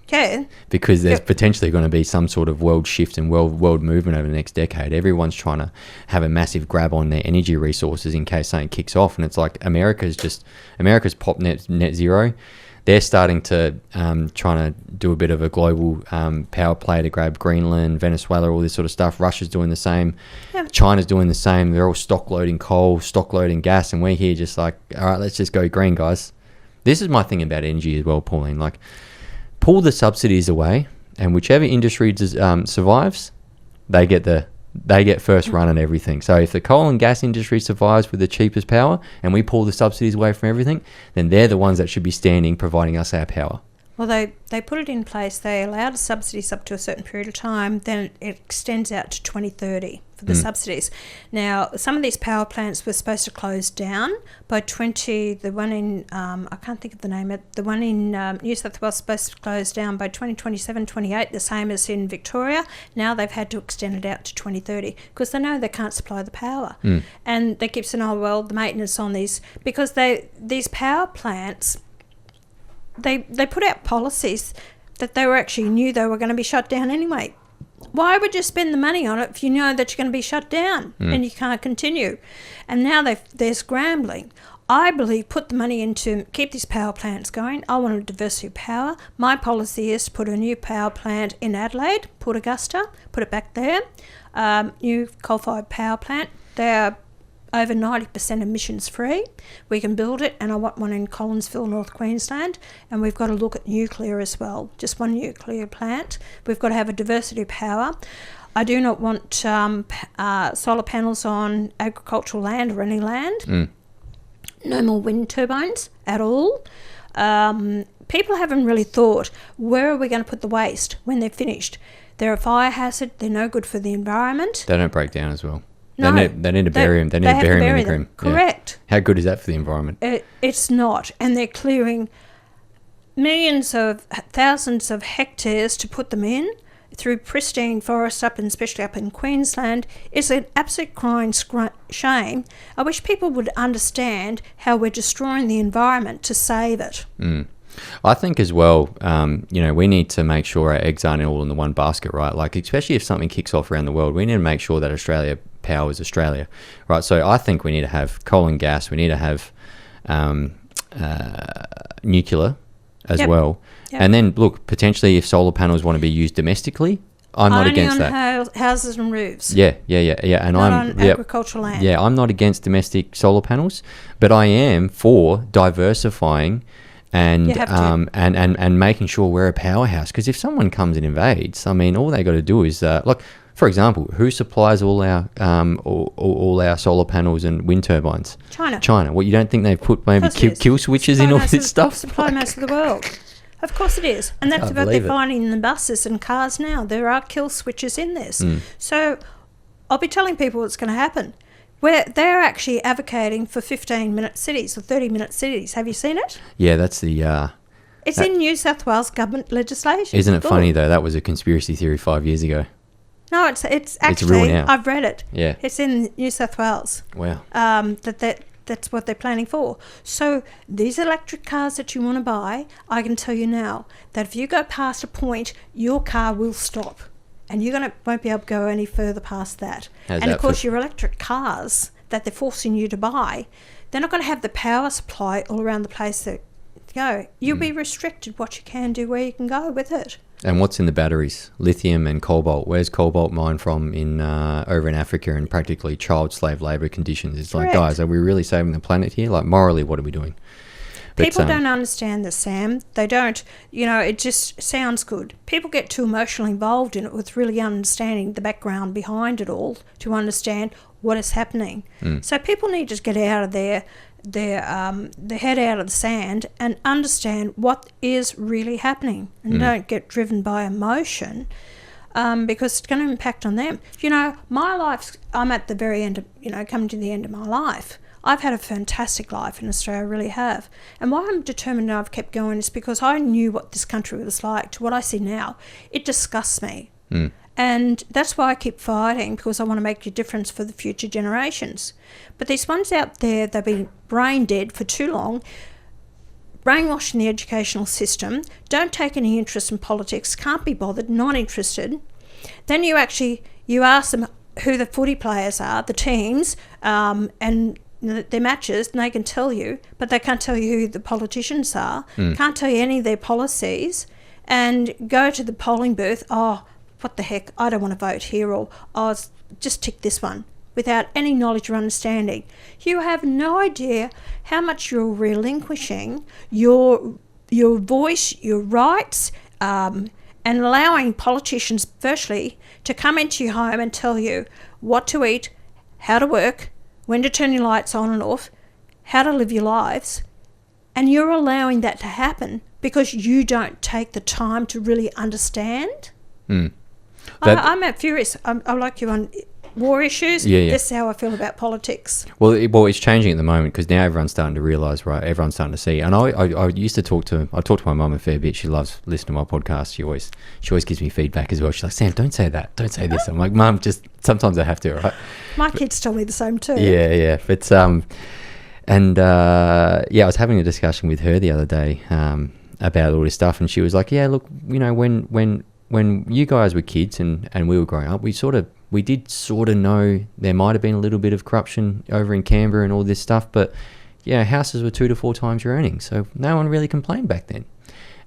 Yeah. Because there's potentially going to be some sort of world shift and world movement over the next decade. Everyone's trying to have a massive grab on their energy resources in case something kicks off. And it's like America's popped net zero. They're starting to trying to do a bit of a global power play to grab Greenland, Venezuela, all this sort of stuff. Russia's doing the same. Yep. China's doing the same. They're all stock loading coal, stock loading gas. And we're here just like, all right, let's just go green, guys. This is my thing about energy as well, Pauline. Like, pull the subsidies away, and whichever industry survives, they get first run on everything. So if the coal and gas industry survives with the cheapest power, and we pull the subsidies away from everything, then they're the ones that should be standing, providing us our power. Well, they put it in place. They allow the subsidies up to a certain period of time. Then it extends out to 2030 for the subsidies. Now, some of these power plants were supposed to close down by the one in, I can't think of the name of it, the one in New South Wales supposed to close down by 2027, 28, the same as in Victoria. Now they've had to extend it out to 2030 because they know they can't supply the power. And they keep saying, oh, well, the maintenance on these, because these power plants, they put out policies that they knew they were going to be shut down anyway. Why would you spend the money on it if you know that you're going to be shut down and you can't continue? And now they're scrambling. I believe put the money into keep these power plants going. I want a diversity of power. My policy is to put a new power plant in Adelaide, Port Augusta, put it back there. New coal-fired power plant. They're over 90% emissions free. We can build it, and I want one in Collinsville, North Queensland, and we've got to look at nuclear as well, just one nuclear plant. We've got to have a diversity of power. I do not want solar panels on agricultural land or any land. No more wind turbines at all. people haven't really thought, where are we going to put the waste when they're finished? They're a fire hazard. They're no good for the environment. They don't break down as well. No, they need to bury them. They need to bury them in the ground. Correct. Yeah. How good is that for the environment? It's not. And they're clearing thousands of hectares to put them in through pristine forests especially up in Queensland. It's an absolute crying shame. I wish people would understand how we're destroying the environment to save it. I think as well, we need to make sure our eggs aren't all in the one basket, right? Like, especially if something kicks off around the world, we need to make sure that Australia powers Australia, right? So I think we need to have coal and gas. We need to have nuclear as well. Yep. And then, look, potentially if solar panels want to be used domestically, I'm not against that. Only on houses and roofs. Yeah. And not on agricultural land. Yeah, I'm not against domestic solar panels, but I am for diversifying and making sure we're a powerhouse. Because if someone comes and invades, I mean, all they got to do is look. For example, who supplies all our solar panels and wind turbines? China. Well, you don't think they've put maybe kill switches in all this stuff? Supply most of the world. Of course it is. And that's what they're finding in the buses and cars now. There are kill switches in this. So I'll be telling people what's going to happen. Where they're actually advocating for 15-minute cities or 30-minute cities. Have you seen it? Yeah, that's the... it's in New South Wales government legislation. Isn't it funny, though? That was a conspiracy theory 5 years ago. No, it's actually... It's real now. I've read it. Yeah. It's in New South Wales. Wow. That's what they're planning for. So these electric cars that you want to buy, I can tell you now that if you go past a point, your car will stop. And you won't be able to go any further past that. Of course, your electric cars that they're forcing you to buy, they're not going to have the power supply all around the place to go. You'll be restricted what you can do, where you can go with it. And what's in the batteries? Lithium and cobalt. Where's cobalt mined from over in Africa in practically child slave labour conditions? It's Correct. Like, guys, are we really saving the planet here? Like, morally, what are we doing? People don't understand this, Sam. They don't. It just sounds good. People get too emotionally involved in it with really understanding the background behind it all to understand what is happening. So people need to get out of their head out of the sand and understand what is really happening, and don't get driven by emotion, because it's going to impact on them. My life, I'm at the very end of, coming to the end of my life. I've had a fantastic life in Australia, I really have. And why I'm determined I've kept going is because I knew what this country was like. To what I see now, it disgusts me. And that's why I keep fighting, because I want to make a difference for the future generations. But these ones out there, they've been brain dead for too long, brainwashing the educational system, don't take any interest in politics, can't be bothered, not interested. Then you ask them who the footy players are, the teams, and their matches, and they can tell you, but they can't tell you who the politicians are, can't tell you any of their policies, and go to the polling booth, what the heck, I don't want to vote here, or just tick this one, without any knowledge or understanding. You have no idea how much you're relinquishing your voice, your rights, and allowing politicians, firstly, to come into your home and tell you what to eat, how to work, when to turn your lights on and off, how to live your lives. And you're allowing that to happen because you don't take the time to really understand. I'm furious. I like you on war issues. Yeah. This is how I feel about politics. Well, it's changing at the moment because now everyone's starting to realise, right? Everyone's starting to see. And I used to talk to my mum a fair bit. She loves listening to my podcast. She always gives me feedback as well. She's like, Sam, don't say that. Don't say this. I'm like, Mum, just sometimes I have to, right? My kids tell me the same too. Yeah. But I was having a discussion with her the other day about all this stuff, and she was like, yeah, look, when you guys were kids and we were growing up, we did sort of know there might have been a little bit of corruption over in Canberra and all this stuff, but houses were 2 to 4 times your earnings, so no one really complained back then.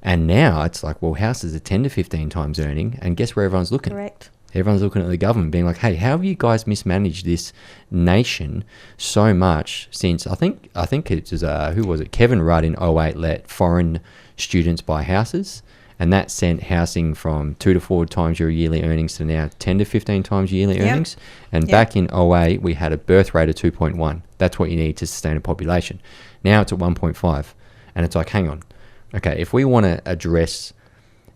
And now it's like, well, houses are 10 to 15 times earning, and guess where everyone's looking? Correct. Everyone's looking at the government being like, hey, how have you guys mismanaged this nation so much since, I think it was, who was it? Kevin Rudd in 2008 let foreign students buy houses, and that sent housing from 2 to 4 times your yearly earnings to now 10 to 15 times yearly earnings. And back in 2008, we had a birth rate of 2.1. That's what you need to sustain a population. Now it's at 1.5. And it's like, hang on, okay, if we want to address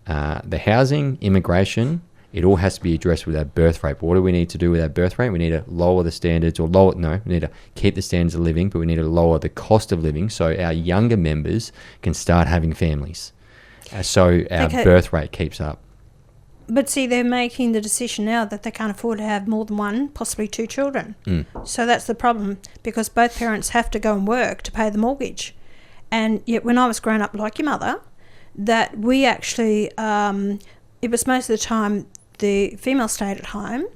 the housing, immigration, it all has to be addressed with our birth rate. But what do we need to do with our birth rate? We need to lower the standards, we need to keep the standards of living, but we need to lower the cost of living so our younger members can start having families. So our birth rate keeps up. But see, they're making the decision now that they can't afford to have more than one, possibly two children. So that's the problem, because both parents have to go and work to pay the mortgage. And yet when I was growing up like your mother, that we actually, it was most of the time the female stayed at home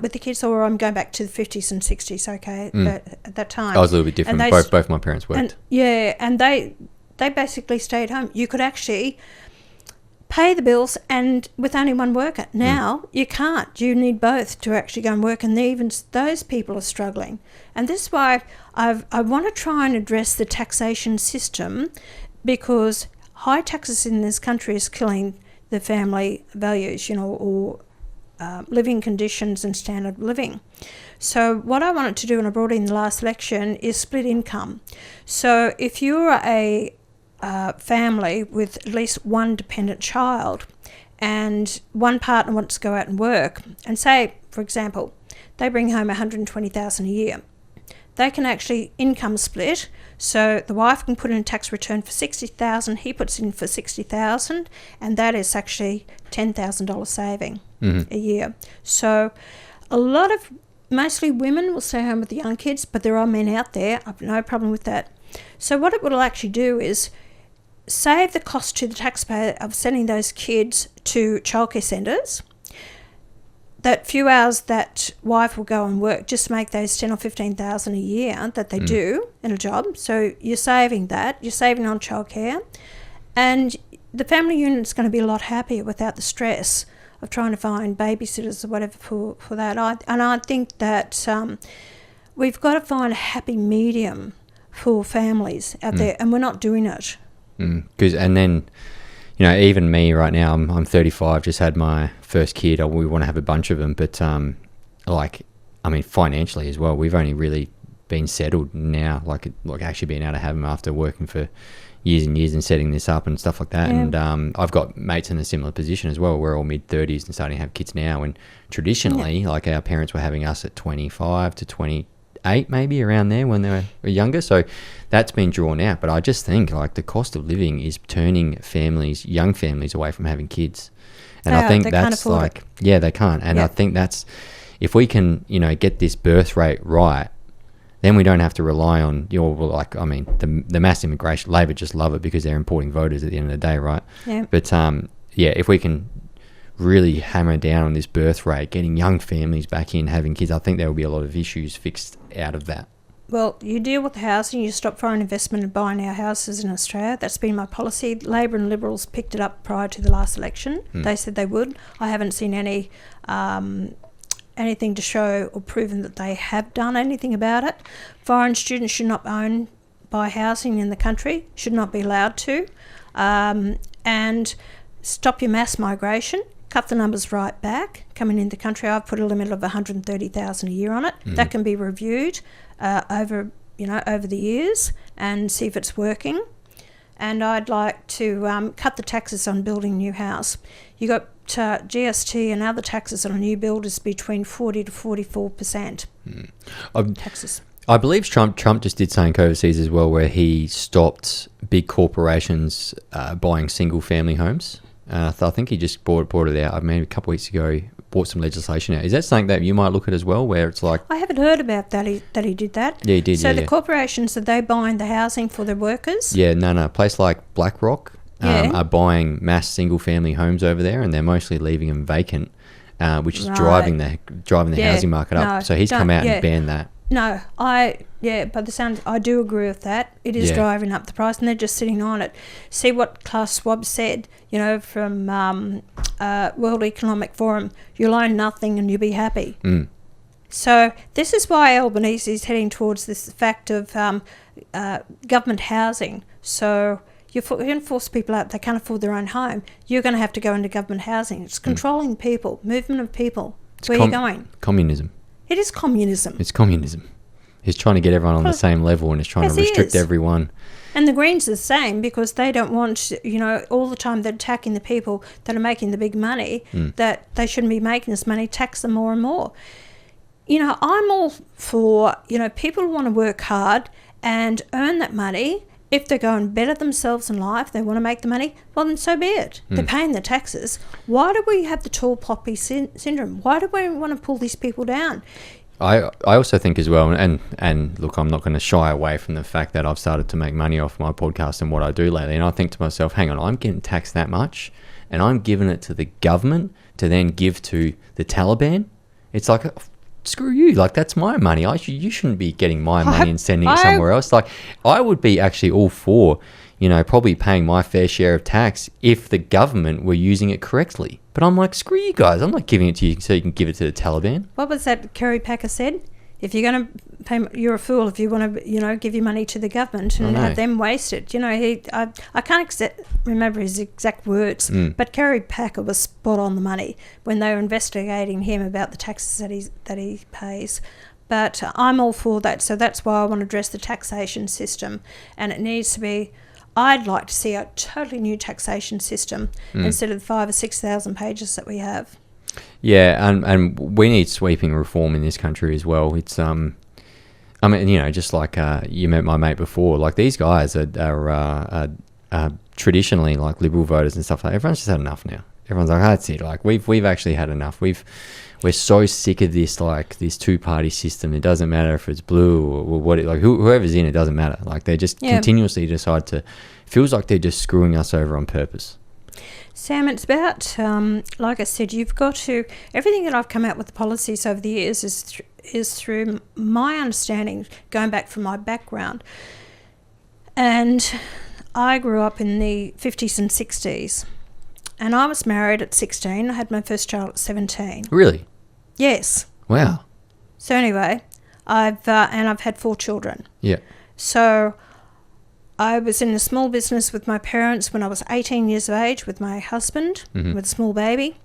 with the kids, or I'm going back to the 50s and 60s, okay, at that time. I was a little bit different. Both my parents worked. And they basically stayed home. You could actually pay the bills and with only one worker. Now you can't. You need both to actually go and work, and even those people are struggling. And this is why I want to try and address the taxation system, because high taxes in this country is killing the family values, or living conditions and standard of living. So what I wanted to do, and I brought in the last election, is split income. So if you're a family with at least one dependent child and one partner wants to go out and work, and say, for example, they bring home $120,000 a year, they can actually income split. So the wife can put in a tax return for $60,000, he puts in for $60,000, and that is actually $10,000 saving a year. So mostly women will stay home with the young kids, but there are men out there. I've no problem with that. So what it will actually do is save the cost to the taxpayer of sending those kids to childcare centres. That few hours that wife will go and work, just make those $10,000 or $15,000 a year that they do in a job. So you're saving that. You're saving on childcare, and the family unit's going to be a lot happier without the stress of trying to find babysitters or whatever for that. I think that we've got to find a happy medium for families out there, and we're not doing it. And then, even me right now, I'm 35, just had my first kid. We want to have a bunch of them, but financially as well, we've only really been settled now, like actually being able to have them after working for years and years and setting this up and stuff like that. Yeah. And I've got mates in a similar position as well. We're all mid-30s and starting to have kids now, and traditionally, like our parents were having us at 25 to 28, maybe around there when they were younger. So that's been drawn out. But I just think like the cost of living is turning young families away from having kids. And I think that's like, yeah, they can't. And I think that's, if we can, get this birth rate right, then we don't have to rely on the mass immigration. Labor just love it because they're importing voters at the end of the day, right? Yeah. But if we can really hammer down on this birth rate, getting young families back in, having kids, I think there will be a lot of issues fixed out of that. Well, you deal with the housing, you stop foreign investment and buying our houses in Australia. That's been my policy. Labor and Liberals picked it up prior to the last election. They said they would. I haven't seen any anything to show or proven that they have done anything about it. Foreign students should not buy housing in the country, should not be allowed to. And stop your mass migration. Cut the numbers right back coming into the country. I've put a limit of 130,000 a year on it. That can be reviewed over the years and see if it's working. And I'd like to cut the taxes on building a new house. You got GST and other taxes on a new build is between 40 to 44% taxes. I believe Trump just did something overseas as well, where he stopped big corporations buying single family homes. I think he just brought it out. Maybe a couple of weeks ago, brought some legislation out. Is that something that you might look at as well, where it's like... I haven't heard about that. He did that. Yeah, he did. So the corporations, are they buying the housing for their workers? Yeah, no. A place like BlackRock are buying mass single family homes over there, and they're mostly leaving them vacant, which is driving the housing market up. So he's come out and banned that. No, by the sound, I do agree with that. It is driving up the price, and they're just sitting on it. See what Klaus Schwab said, from World Economic Forum, you'll own nothing and you'll be happy. So this is why Albanese is heading towards this fact of government housing. So you're going to force people out. They can't afford their own home. You're going to have to go into government housing. It's controlling people, movement of people. Where are you going? Communism. It is communism. It's communism. He's trying to get everyone on the same level, and he's trying to restrict everyone. And the Greens are the same, because they don't want, all the time they're attacking the people that are making the big money, that they shouldn't be making this money, tax them more and more. I'm all for, people want to work hard and earn that money. If they're going to better themselves in life, they want to make the money, well, then so be it. They're paying their taxes. Why do we have the tall poppy syndrome? Why do we want to pull these people down? I also think as well, and look, I'm not going to shy away from the fact that I've started to make money off my podcast and what I do lately, and I think to myself, hang on, I'm getting taxed that much, and I'm giving it to the government to then give to the Taliban. It's like, screw you, like, that's my money. You shouldn't be getting my money and sending it somewhere else. Like, I would be actually all for, probably paying my fair share of tax if the government were using it correctly. But I'm like, screw you guys, I'm not giving it to you so you can give it to the Taliban. What was that Kerry Packer said? If you're going to pay, you're a fool if you want to, give your money to the government and have them waste it. I can't remember his exact words, but Kerry Packer was spot on the money when they were investigating him about the taxes that he pays. But I'm all for that, so that's why I want to address the taxation system, and it needs to be. I'd like to see a totally new taxation system instead of the 5,000 or 6,000 pages that we have. Yeah, and we need sweeping reform in this country as well. It's just like you met my mate before. Like, these guys are traditionally like Liberal voters and stuff like that. Everyone's just had enough now. Everyone's like, that's it. Like, we've actually had enough. We're so sick of this, like, this two-party system. It doesn't matter if it's blue or what. Whoever's in it doesn't matter. Like, they just continuously decide to. Feels like they're just screwing us over on purpose. Sam, it's about, like I said, you've got to. Everything that I've come out with the policies over the years is through my understanding, going back from my background. And I grew up in the 50s and 60s. And I was married at 16. I had my first child at 17. Really? Yes. Wow. So anyway, I've had 4 children. Yeah. So I was in a small business with my parents when I was 18 years of age with my husband, with a small baby.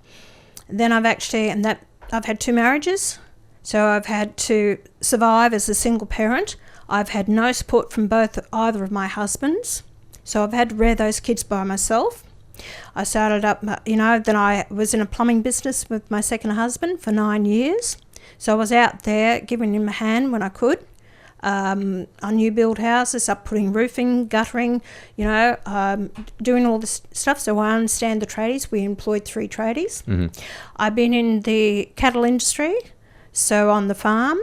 Then I've had 2 marriages. So I've had to survive as a single parent. I've had no support from either of my husbands. So I've had to rear those kids by myself. I started up, then I was in a plumbing business with my second husband for 9 years. So I was out there giving him a hand when I could. On new build houses, up putting roofing, guttering, doing all this stuff. So I understand the tradies. We employed 3 tradies. I've been in the cattle industry, so on the farm.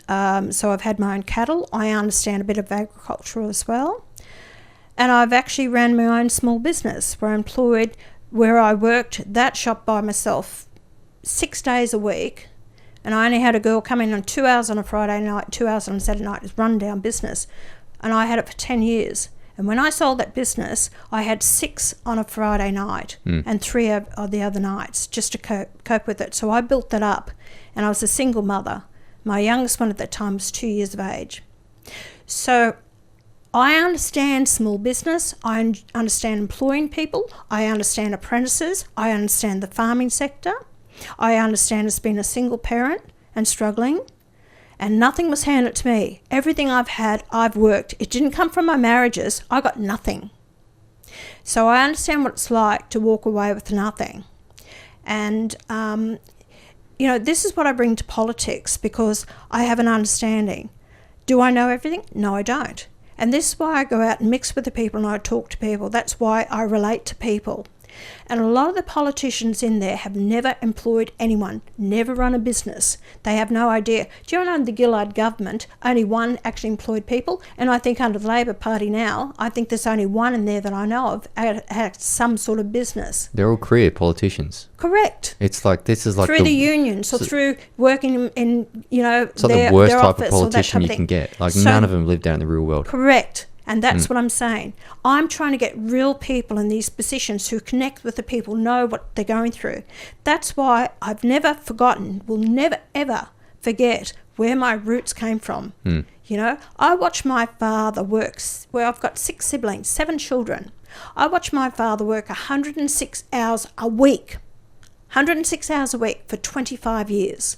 So I've had my own cattle. I understand a bit of agriculture as well. And I've actually ran my own small business where I worked that shop by myself 6 days a week. And I only had a girl come in on 2 hours on a Friday night, 2 hours on a Saturday night. It was run-down business. And I had it for 10 years. And when I sold that business, I had 6 on a Friday night and 3 of the other nights just to cope with it. So I built that up. And I was a single mother. My youngest one at that time was 2 years of age. So I understand small business. I understand employing people. I understand apprentices. I understand the farming sector. I understand as being a single parent and struggling, and nothing was handed to me. Everything I've had, I've worked. It didn't come from my marriages. I got nothing. So I understand what it's like to walk away with nothing. And, this is what I bring to politics, because I have an understanding. Do I know everything? No, I don't. And this is why I go out and mix with the people and I talk to people. That's why I relate to people. And a lot of the politicians in there have never employed anyone, never run a business. They have no idea. Do you know, under the Gillard government, only one actually employed people? And I think under the Labor Party now, I think there's only one in there that I know of had some sort of business. They're all career politicians. Correct. It's like, this is like through the unions or through working in it's like the worst type of politician you can get. Like, none of them live down in the real world. Correct. And that's what I'm saying. I'm trying to get real people in these positions who connect with the people, know what they're going through. That's why I've never forgotten, will never ever forget where my roots came from. I watch my father work, where I've got 6 siblings, 7 children. I watch my father work 106 hours a week. 106 hours a week for 25 years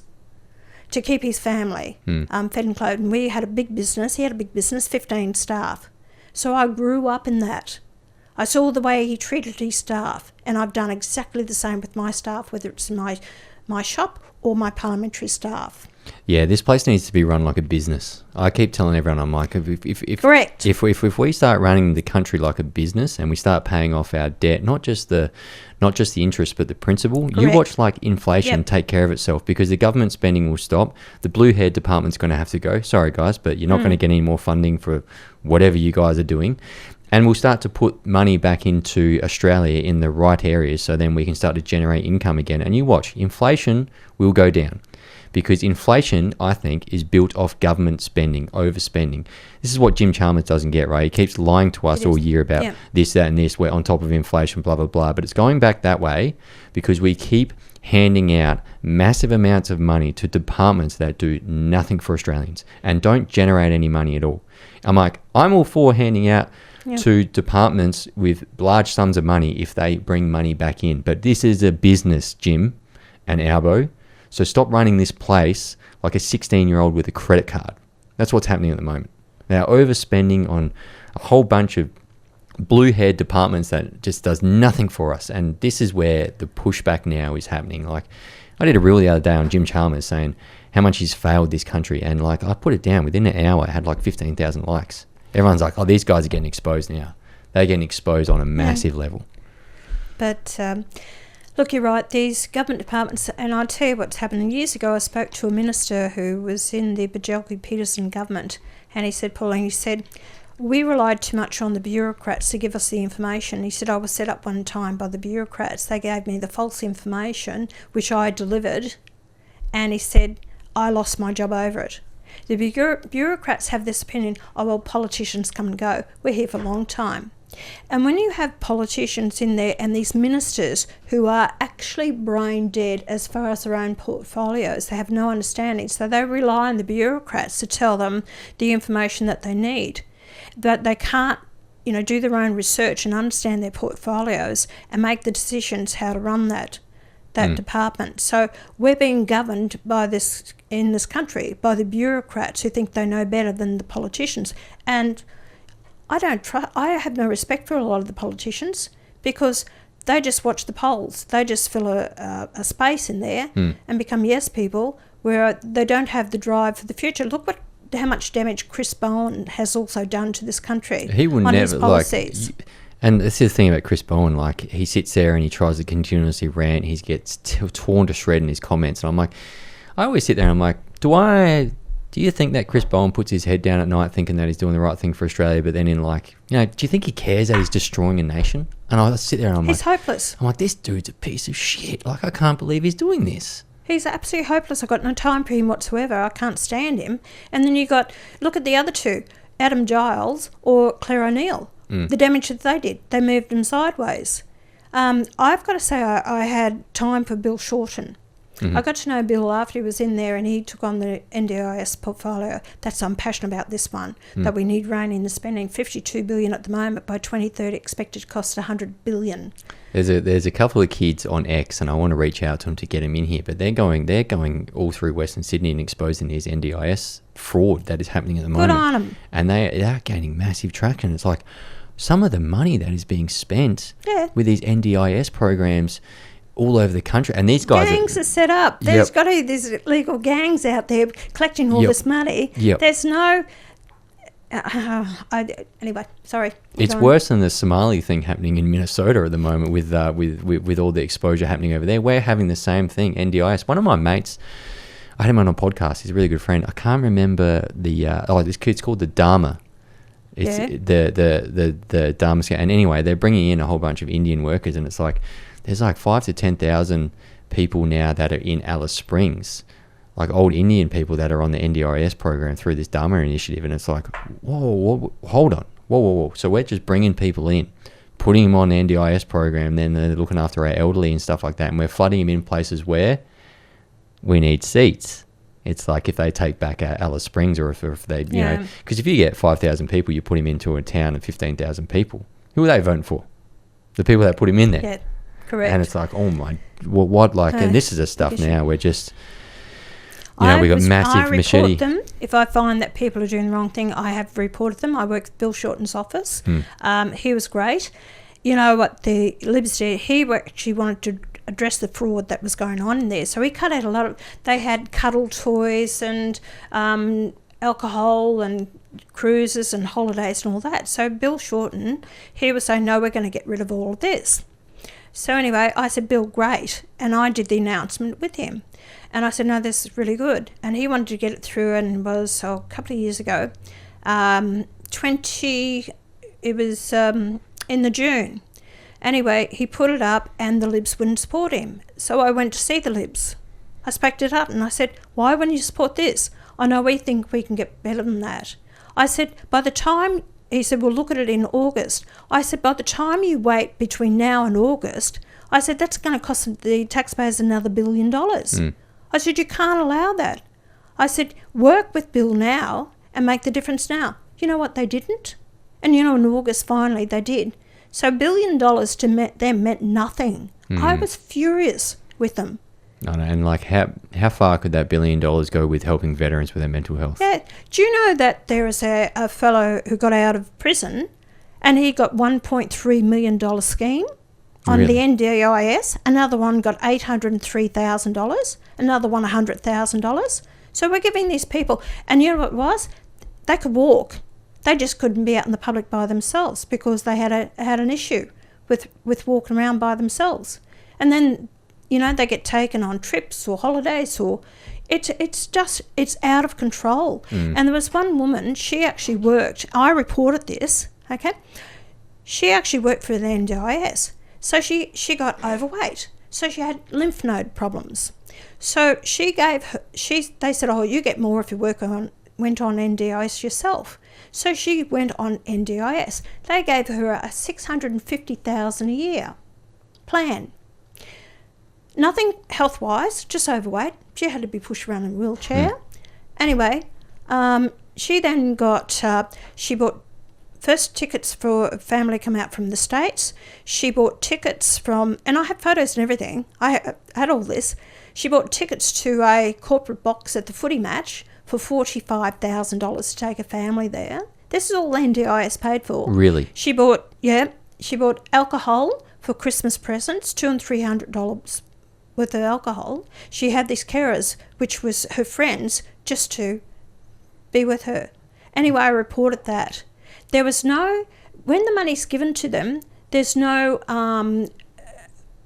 to keep his family fed and clothed. And we had a big business. He had a big business, 15 staff. So I grew up in that. I saw the way he treated his staff, and I've done exactly the same with my staff, whether it's my shop or my parliamentary staff. Yeah, this place needs to be run like a business. I keep telling everyone, I'm like, if Correct. If we start running the country like a business and we start paying off our debt, not just the interest but the principal, Correct. you watch like inflation take care of itself, because the government spending will stop. The blue hair department's going to have to go. Sorry guys, but you're not going to get any more funding for whatever you guys are doing. And we'll start to put money back into Australia in the right areas, so then we can start to generate income again. And you watch, inflation will go down. Because inflation, I think, is built off government spending, overspending. This is what Jim Chalmers doesn't get, right? He keeps lying to us all year about this, that, and this. We're on top of inflation, blah, blah, blah. But it's going back that way because we keep handing out massive amounts of money to departments that do nothing for Australians and don't generate any money at all. I'm all for handing out to departments with large sums of money if they bring money back in. But this is a business, Jim and Albo. So stop running this place like a 16-year-old with a credit card. That's what's happening at the moment. They're overspending on a whole bunch of blue-haired departments that just does nothing for us. And this is where the pushback now is happening. Like, I did a reel the other day on Jim Chalmers saying how much he's failed this country. And like, I put it down within an hour. I had like 15,000 likes. Everyone's like, oh, these guys are getting exposed now. They're getting exposed on a massive level. But look, you're right, these government departments, and I'll tell you what's happened. Years ago, I spoke to a minister who was in the Bjelke-Petersen government, and he said, Pauline, he said, we relied too much on the bureaucrats to give us the information. He said, I was set up one time by the bureaucrats. They gave me the false information, which I delivered, and he said, I lost my job over it. The bureaucrats have this opinion, oh, well, politicians come and go. We're here for a long time. And when you have politicians in there and these ministers who are actually brain dead as far as their own portfolios, they have no understanding. So they rely on the bureaucrats to tell them the information that they need. But they can't, do their own research and understand their portfolios and make the decisions how to run that department. So we're being governed in this country by the bureaucrats who think they know better than the politicians. And I have no respect for a lot of the politicians because they just watch the polls. They just fill a space in there and become yes people, where they don't have the drive for the future. Look how much damage Chris Bowen has also done to this country. He will on never his policies. And this is the thing about Chris Bowen. Like, he sits there and he tries to continuously rant. He gets torn to shred in his comments, and I'm like, I always sit there and I'm like, do you think that Chris Bowen puts his head down at night thinking that he's doing the right thing for Australia, but then do you think he cares that he's destroying a nation? And I sit there and he's hopeless. I'm like, this dude's a piece of shit. Like, I can't believe he's doing this. He's absolutely hopeless. I've got no time for him whatsoever. I can't stand him. And then look at the other two, Adam Giles or Claire O'Neill. The damage that they did. They moved him sideways. I've got to say I had time for Bill Shorten. I got to know Bill after he was in there and he took on the NDIS portfolio. I'm passionate about this one, that we need rein in the spending. $52 billion at the moment. By 2030, expected to cost $100 billion. There's a couple of kids on X, and I want to reach out to them to get them in here, but they're going all through Western Sydney and exposing these NDIS fraud that is happening at the moment. Good on them. And they are gaining massive traction. It's like some of the money that is being spent with these NDIS programs all over the country, and these guys gangs are set up. There's illegal gangs out there collecting all this money. There's no anyway, sorry. It's worse than the Somali thing happening in Minnesota at the moment with all the exposure happening over there. We're having the same thing, NDIS. One of my mates, I had him on a podcast. He's a really good friend. I can't remember this kid's called the Dharma. It's the Dharma. And anyway, they're bringing in a whole bunch of Indian workers, and it's like there's like 5,000 to 10,000 people now that are in Alice Springs, like old Indian people that are on the NDIS program through this Dharma initiative. And it's like, whoa, hold on. Whoa. So we're just bringing people in, putting them on the NDIS program, then they're looking after our elderly and stuff like that. And we're flooding them in places where we need seats. It's like if they take back Alice Springs, or if they, because if you get 5,000 people, you put them into a town of 15,000 people. Who are they voting for? The people that put him in there. Yeah, correct. And it's like, oh my, what? Like, and this is the stuff now. We're just. We got massive machete. I report them. If I find that people are doing the wrong thing, I have reported them. I work with Bill Shorten's office. He was great. You know what the Libs did? He actually wanted to address the fraud that was going on in there. So he cut out a lot of... They had cuddle toys and alcohol and cruises and holidays and all that. So Bill Shorten, he was saying, no, we're going to get rid of all of this. So anyway, I said, Bill, great. And I did the announcement with him. And I said, no, this is really good. And he wanted to get it through, and it was a couple of years ago. It was in the June. Anyway, he put it up and the Libs wouldn't support him. So I went to see the Libs. I spoke it up and I said, why wouldn't you support this? I know we think we can get better than that. I said, by the time... He said, well, look at it in August. I said, by the time you wait between now and August, I said, that's going to cost the taxpayers another $1 billion. I said, you can't allow that. I said, work with Bill now and make the difference now. You know what? They didn't. And, in August, finally, they did. So $1 billion to them meant nothing. I was furious with them. I know, and how far could that $1 billion go with helping veterans with their mental health? Yeah. Do you know that there is a fellow who got out of prison and he got $1.3 million scheme on the NDIS. Another one got $803,000. Another one $100,000. So we're giving these people, and you know what it was? They could walk. They just couldn't be out in the public by themselves because they had an issue with walking around by themselves. And then... they get taken on trips or holidays, or it's out of control. And there was one woman, she actually worked, I reported this, okay? She actually worked for the NDIS. So she got overweight. So she had lymph node problems. So they said, oh, you get more if you went on NDIS yourself. So she went on NDIS. They gave her a $650,000 a year plan. Nothing health-wise, just overweight. She had to be pushed around in a wheelchair. Anyway, she then she bought first tickets for a family come out from the States. She bought tickets from, and I have photos and everything. I had all this. She bought tickets to a corporate box at the footy match for $45,000 to take a family there. This is all NDIS paid for. Really? She bought alcohol for Christmas presents, $200 and $300 worth of alcohol. She had these carers, which was her friends, just to be with her. Anyway, I reported that. There was no, when the money's given to them, there's no,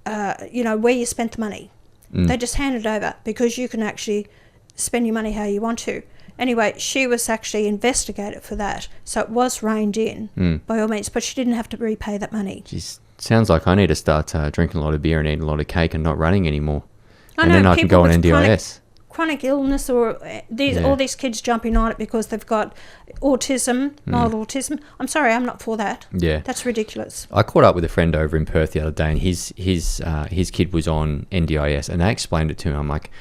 where you spent the money. They just hand it over because you can actually spend your money how you want to. Anyway, she was actually investigated for that. So it was reined in by all means, but she didn't have to repay that money. Jeez. Sounds like I need to start drinking a lot of beer and eating a lot of cake and not running anymore. Then I can go on NDIS. Chronic illness, or all these kids jumping on it because they've got autism, mild autism. I'm sorry, I'm not for that. Yeah, that's ridiculous. I caught up with a friend over in Perth the other day, and his kid was on NDIS, and they explained it to me. I'm like,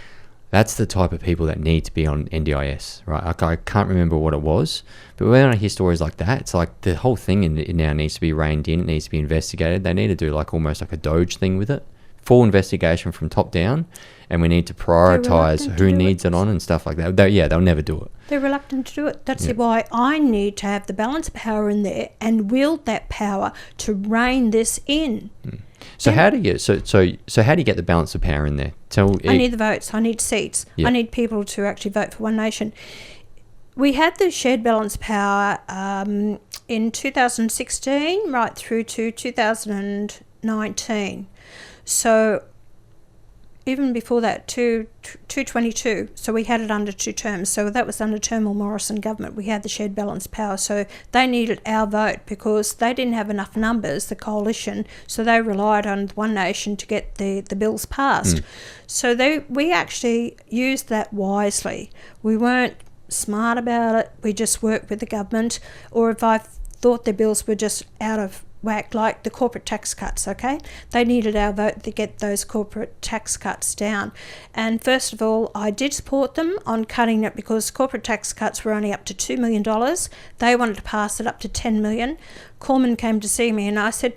that's the type of people that need to be on NDIS, right? I can't remember what it was, but when I hear stories like that, it's like the whole thing it now needs to be reined in. It needs to be investigated. They need to do almost like a Doge thing with it. Full investigation from top down, and we need to prioritise who needs it on and stuff like that. They'll never do it. They're reluctant to do it. That's why I need to have the balance of power in there and wield that power to rein this in. So how do you how do you get the balance of power in there? I need the votes. I need seats. Yeah. I need people to actually vote for One Nation. We had the shared balance power in 2016 right through to 2019. So even before that, 222. So we had it under 2 terms. So that was under Turnbull Morrison government. We had the shared balance power. So they needed our vote because they didn't have enough numbers, the coalition. So they relied on One Nation to get the bills passed. So we actually used that wisely. We weren't smart about it. We just worked with the government. Or if I thought their bills were just out of whack, like the corporate tax cuts, okay? They needed our vote to get those corporate tax cuts down. And first of all, I did support them on cutting it because corporate tax cuts were only up to $2 million. They wanted to pass it up to $10 million. Cormann came to see me and I said,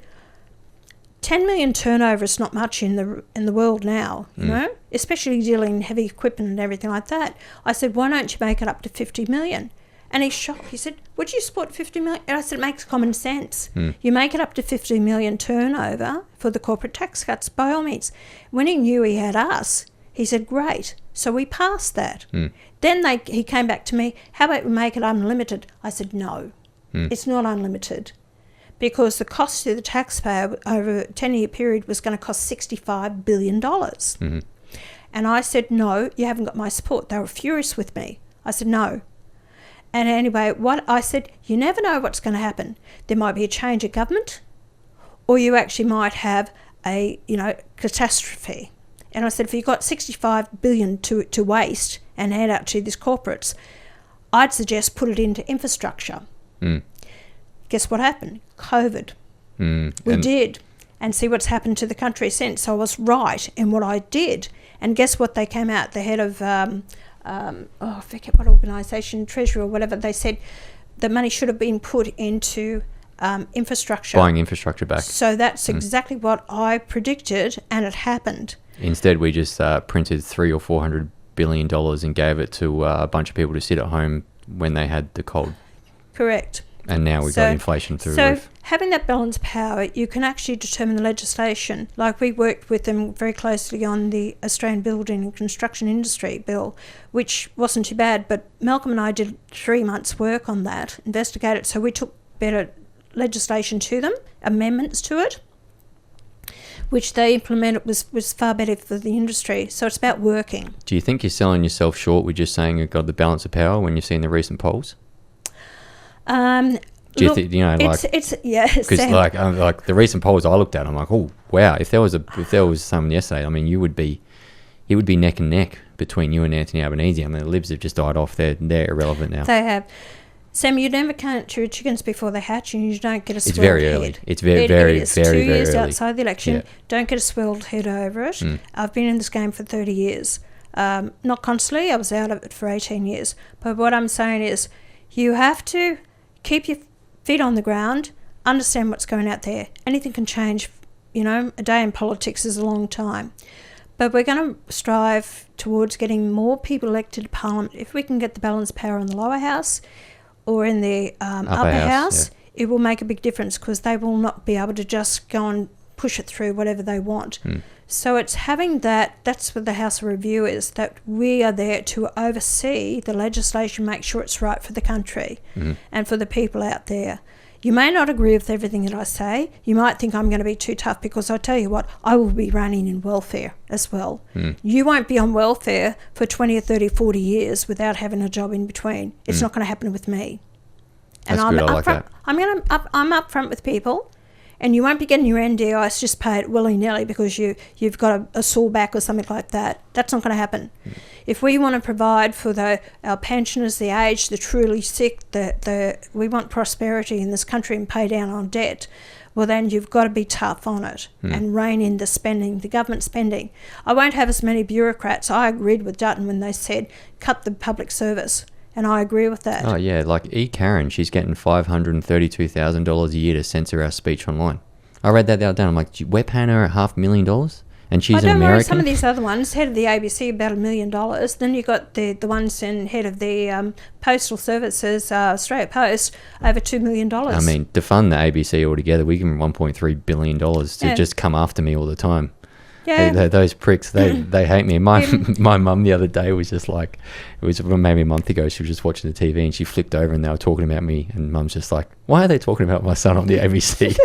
10 million turnover is not much in the world now, you know, especially dealing in heavy equipment and everything like that. I said, why don't you make it up to 50 million? And he's shocked. He said, would you support 50 million? And I said, it makes common sense. You make it up to 50 million turnover for the corporate tax cuts, by all means. When he knew he had us, he said, great. So we passed that. Then he came back to me, how about we make it unlimited? I said, no, it's not unlimited. Because the cost to the taxpayer over a 10-year period was going to cost $65 billion. And I said, no, you haven't got my support. They were furious with me. I said, no. And anyway, what I said, you never know what's going to happen. There might be a change of government, or you actually might have a, catastrophe. And I said, if you've got $65 billion to waste and hand out to these corporates, I'd suggest put it into infrastructure. Guess what happened? COVID. We did. And see what's happened to the country since. So I was right in what I did. And guess what? They came out, the head of, I forget what organisation, Treasury or whatever, they said the money should have been put into infrastructure. Buying infrastructure back. So that's exactly what I predicted, and it happened. Instead, we just printed $300 or $400 billion and gave it to a bunch of people to sit at home when they had the cold. Correct. And now we've got inflation through the roof. So having that balanced power, you can actually determine the legislation. Like we worked with them very closely on the Australian Building and Construction Industry Bill, which wasn't too bad, but Malcolm and I did 3 months' work on that, investigated. So we took better legislation to them, amendments to it, which they implemented was far better for the industry. So it's about working. Do you think you're selling yourself short with just saying you've got the balance of power when you've seen the recent polls? Do you think, because like the recent polls I looked at, I'm like, oh wow, if there was some yesterday, I mean, it would be neck and neck between you and Anthony Albanese. I mean, the Libs have just died off. They're irrelevant now. They have. Sam, you never count your chickens before they hatch, and you don't get a swelled head. It's very early. It's very, very, it very, 2 very years early. outside the election. Don't get a swelled head over it. I've been in this game for 30 years. Not constantly. I was out of it for 18 years. But what I'm saying is, you have to keep your feet on the ground, understand what's going out there. Anything can change. A day in politics is a long time. But we're going to strive towards getting more people elected to Parliament. If we can get the balanced power in the lower house or in the upper house, it will make a big difference, because they will not be able to just go and push it through whatever they want. So it's having that's what the House of Review is, that we are there to oversee the legislation, make sure it's right for the country and for the people out there. You may not agree with everything that I say. You might think I'm going to be too tough, because I tell you what, I will be running in welfare as well. You won't be on welfare for 20 or 30, 40 years without having a job in between. It's not going to happen with me. And I'm good. I like that. I'm upfront with people. And you won't be getting your NDIS just paid willy-nilly because you've got a sore back or something like that. That's not going to happen. If we want to provide for our pensioners, the aged, the truly sick, we want prosperity in this country and pay down on debt, well then you've got to be tough on it and rein in the spending, the government spending. I won't have as many bureaucrats. I agreed with Dutton when they said cut the public service. And I agree with that. Oh, yeah. Like Karen, she's getting $532,000 a year to censor our speech online. I read that the other day. I'm like, we're paying her $500,000? And she's an American? Worry, some of these other ones, head of the ABC, about $1 million. Then you've got the ones in head of the postal services, Australia Post, over $2 million. I mean, to fund the ABC altogether, we give them $1.3 billion to just come after me all the time. Yeah. Those pricks, they hate me. My mum the other day was just like, it was maybe a month ago, she was just watching the TV and she flipped over and they were talking about me, and mum's just like, why are they talking about my son on the ABC?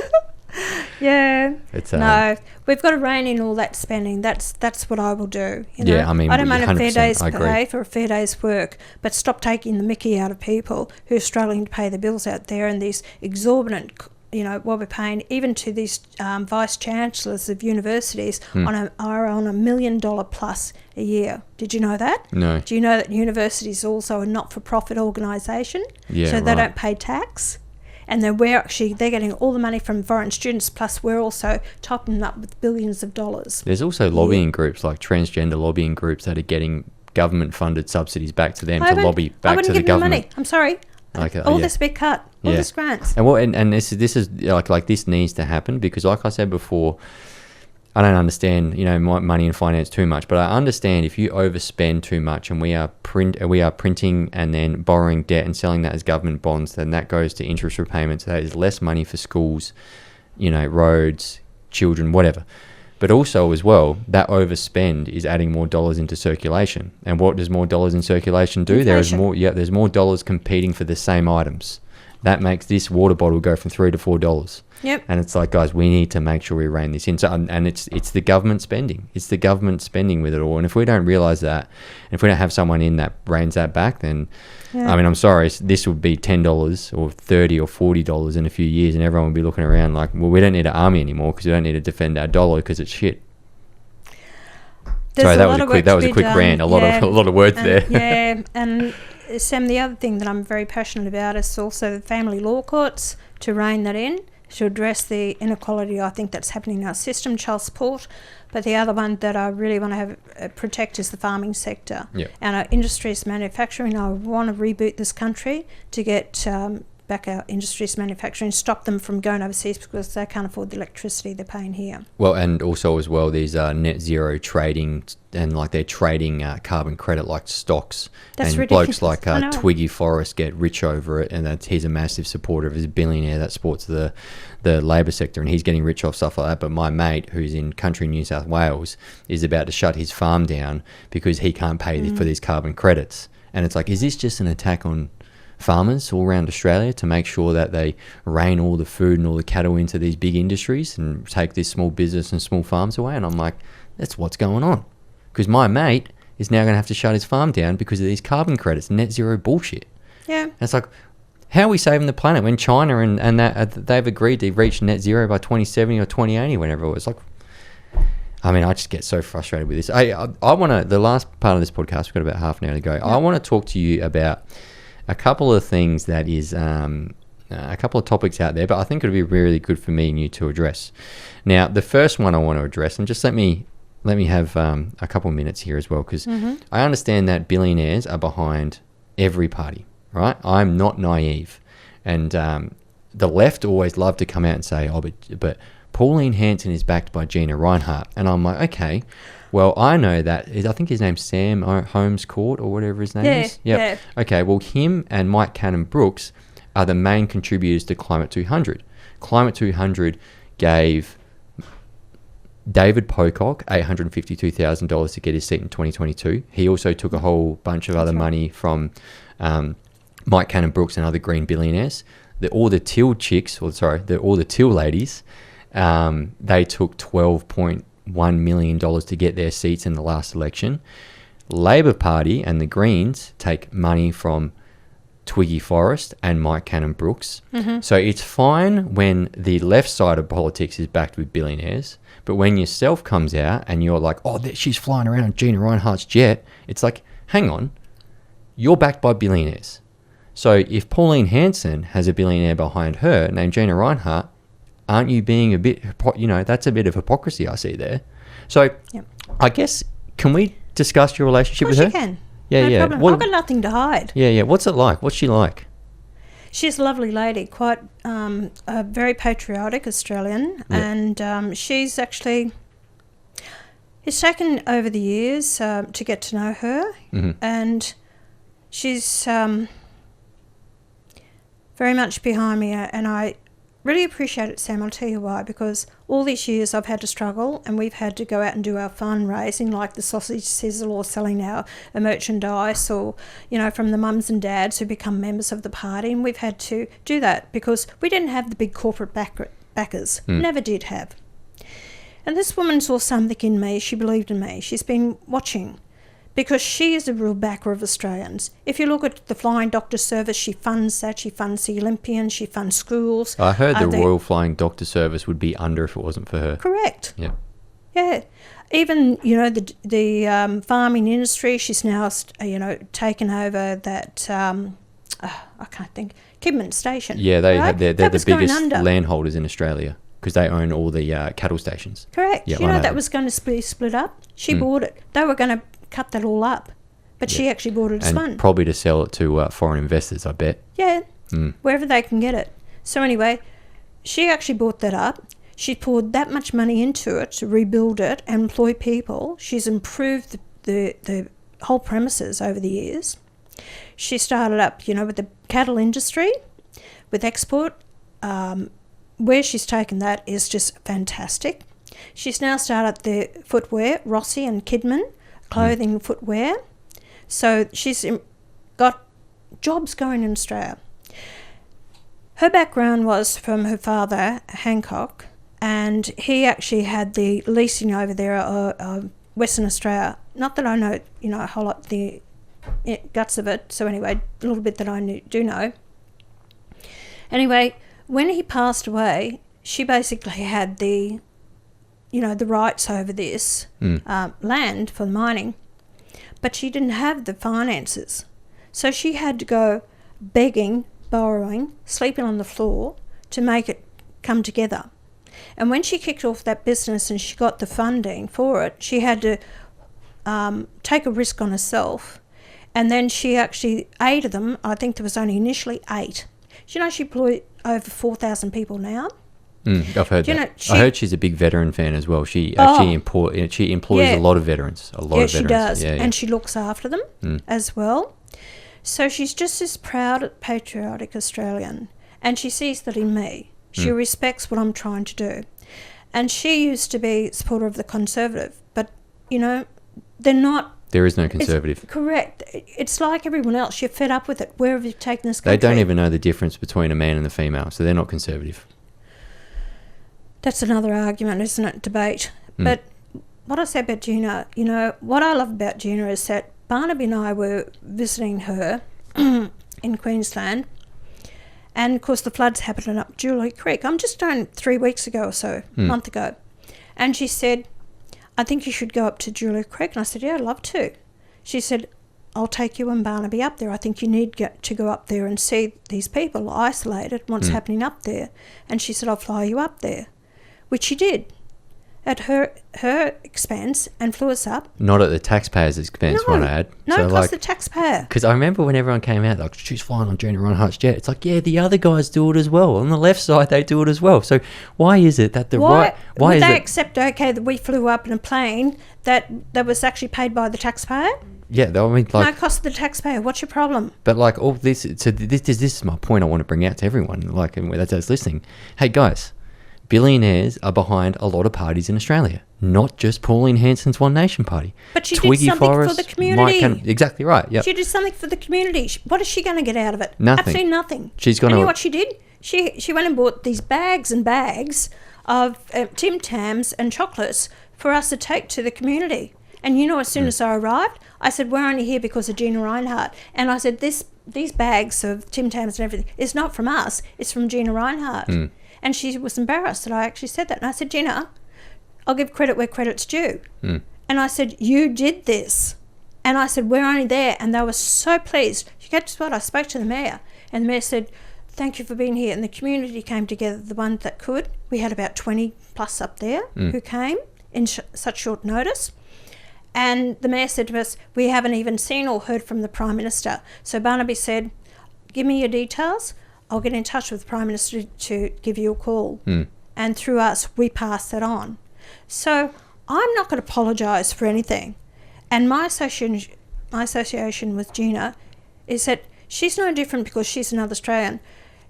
Yeah. No, we've got to rein in all that spending. That's what I will do. Yeah, I mean, I don't mind a fair day's pay for a fair day's work, but stop taking the mickey out of people who are struggling to pay their bills out there, and these exorbitant what we're paying even to these vice chancellors of universities are on $1 million plus a year. Did you know that? No. Do you know that universities are also a not-for-profit organisation? Yeah, so they don't pay tax, and they're getting all the money from foreign students. Plus, we're also topping them up with billions of dollars. There's also lobbying groups, like transgender lobbying groups, that are getting government-funded subsidies back to them to lobby back to the government. Money. I'm sorry. All this be cut. All these grants. And this is like this needs to happen, because like I said before, I don't understand, money and finance too much, but I understand if you overspend too much and we are printing and then borrowing debt and selling that as government bonds, then that goes to interest repayments. That is less money for schools, roads, children, whatever. But also as well, that overspend is adding more dollars into circulation. And what does more dollars in circulation do? Inflation. There's more dollars competing for the same items. That makes this water bottle go from $3 to $4. Yep. And it's like, guys, we need to make sure we rein this in. So, and it's the government spending. It's the government spending with it all. And if we don't realise that, and if we don't have someone in that reins that back, then, I'm sorry, this would be $10 or $30 or $40 in a few years, and everyone would be looking around like, well, we don't need an army anymore because we don't need to defend our dollar because it's shit. Sorry, that was a quick rant. A lot of words there. Yeah, and Sam, the other thing that I'm very passionate about is also the family law courts, to rein that in, to address the inequality I think that's happening in our system, child support. But the other one that I really want to have protect is the farming sector. Yep. And our industries manufacturing. I want to reboot this country to get back our industries manufacturing, stop them from going overseas because they can't afford the electricity they're paying here. Well, and also as well, these net zero trading, and like they're trading carbon credit like stocks. That's and ridiculous. Blokes like Twiggy Forrest get rich over it, and he's a massive supporter of his billionaire that supports the labour sector, and he's getting rich off stuff like that. But my mate, who's in country New South Wales, is about to shut his farm down because he can't pay for these carbon credits. And it's like, is this just an attack on farmers all around Australia to make sure that they rein all the food and all the cattle into these big industries and take this small business and small farms away? And I'm like, that's what's going on. Because my mate is now going to have to shut his farm down because of these carbon credits, net zero bullshit. Yeah. And it's like, how are we saving the planet when China and that they've agreed to reach net zero by 2070 or 2080, whenever it was? Like, I mean, I just get so frustrated with this. I want to, the last part of this podcast, we've got about half an hour to go. Yeah. I want to talk to you about a couple of things that is, a couple of topics out there, but I think it would be really good for me and you to address. Now, the first one I want to address, and just let me have a couple of minutes here as well, because I understand that billionaires are behind every party, right? I'm not naive. And the left always love to come out and say, oh, but Pauline Hanson is backed by Gina Reinhart. And I'm like, okay, well, I know that. I think his name's Sam Holmes Court or whatever his name is. Yep. Yeah. Okay, well, him and Mike Cannon-Brookes are the main contributors to Climate 200. Climate 200 gave David Pocock $852,000 to get his seat in 2022. He also took a whole bunch of other money from Mike Cannon-Brookes and other green billionaires. All the Till ladies, they took $12.1 million to get their seats in the last election. Labor Party and the Greens take money from Twiggy Forrest and Mike Cannon-Brookes. So it's fine when the left side of politics is backed with billionaires, but when yourself comes out and you're like, oh, she's flying around on Gina Reinhart's jet, it's like, hang on, you're backed by billionaires. So if Pauline Hanson has a billionaire behind her named Gina Reinhart, aren't you being a bit, that's a bit of hypocrisy I see there. So I guess, can we discuss your relationship with her? Of course you can. Yeah, no problem. I've got nothing to hide. Yeah. What's it like? What's she like? She's a lovely lady, quite a very patriotic Australian, and she's actually, it's taken over the years to get to know her, and she's very much behind me, and I really appreciate it, Sam. I'll tell you why, because all these years I've had to struggle, and we've had to go out and do our fundraising, like the sausage sizzle or selling our merchandise, or from the mums and dads who become members of the party, and we've had to do that because we didn't have the big corporate backers. Never did have. And this woman saw something in me. She believed in me. She's been watching, because she is a real backer of Australians. If you look at the Flying Doctor Service, she funds that. She funds the Olympians. She funds schools. I heard the Royal Flying Doctor Service would be under if it wasn't for her. Correct. Yeah. Yeah. Even, the farming industry, she's now, taken over that, I can't think, Kidman Station. Yeah, they're the biggest landholders in Australia because they own all the cattle stations. Correct. Yeah, that was going to be split up. She bought it. They were going to cut that all up, but she actually bought it as fun. Probably to sell it to foreign investors, I bet. Yeah, wherever they can get it. So anyway, she actually bought that up. She poured that much money into it to rebuild it and employ people. She's improved the whole premises over the years. She started up, with the cattle industry, with export. Where she's taken that is just fantastic. She's now started the footwear, Rossi and Kidman, clothing, footwear. So she's got jobs going in Australia. Her background was from her father, Hancock, and he actually had the leasing over there of Western Australia. Not that I know, a whole lot the guts of it. So anyway, a little bit that I do know. Anyway, when he passed away, she basically had the rights over this land for mining, but she didn't have the finances. So she had to go begging, borrowing, sleeping on the floor to make it come together. And when she kicked off that business and she got the funding for it, she had to take a risk on herself. And then she actually, 8 of them, I think there was only initially 8. Do you know she employed over 4,000 people now? I've heard that. I heard she's a big veteran fan as well. She actually employs a lot of veterans. She does. Yeah. And she looks after them as well. So she's just this proud, patriotic Australian. And she sees that in me. She respects what I'm trying to do. And she used to be a supporter of the Conservative. But, they're not. There is no Conservative. Correct. It's like everyone else. You're fed up with it. Where have you taken this country? They don't even know the difference between a man and a female, so they're not Conservative. That's another argument, isn't it? Debate. But what I said about Gina, what I love about Gina is that Barnaby and I were visiting her in Queensland. And, of course, the floods happened up Julie Creek. I'm just doing 3 weeks ago or so, a month ago. And she said, I think you should go up to Julie Creek. And I said, yeah, I'd love to. She said, I'll take you and Barnaby up there. I think you need to go up there and see these people isolated, what's happening up there. And she said, I'll fly you up there, which she did at her expense and flew us up. Not at the taxpayer's expense, might I add. No, it cost the taxpayer. Because I remember when everyone came out, like, she's flying on Gina Rinehart's jet. It's like, yeah, the other guys do it as well. On the left side, they do it as well. So why is it that why would they accept, that we flew up in a plane that was actually paid by the taxpayer? Yeah, I mean, no, it cost the taxpayer. What's your problem? But like all this, so this is my point I want to bring out to everyone, like, and that's listening. Hey guys, billionaires are behind a lot of parties in Australia, not just Pauline Hanson's One Nation Party. But she did something for the community. Exactly right. Yep. She did something for the community. What is she going to get out of it? Nothing. Absolutely nothing. She's going to. You know what she did? She went and bought these bags and bags of Tim Tams and chocolates for us to take to the community. And as soon as I arrived, I said, we're only here because of Gina Rinehart. And I said, these bags of Tim Tams and everything is not from us. It's from Gina Rinehart. And she was embarrassed that I actually said that. And I said, Gina, I'll give credit where credit's due. And I said, you did this. And I said, we're only there. And they were so pleased. Guess what? I spoke to the mayor. And the mayor said, thank you for being here. And the community came together, the ones that could. We had about 20 plus up there who came in such short notice. And the mayor said to us, we haven't even seen or heard from the Prime Minister. So Barnaby said, give me your details. I'll get in touch with the Prime Minister to give you a call. And through us, we pass that on. So I'm not going to apologise for anything. And my association with Gina is that she's no different because she's another Australian.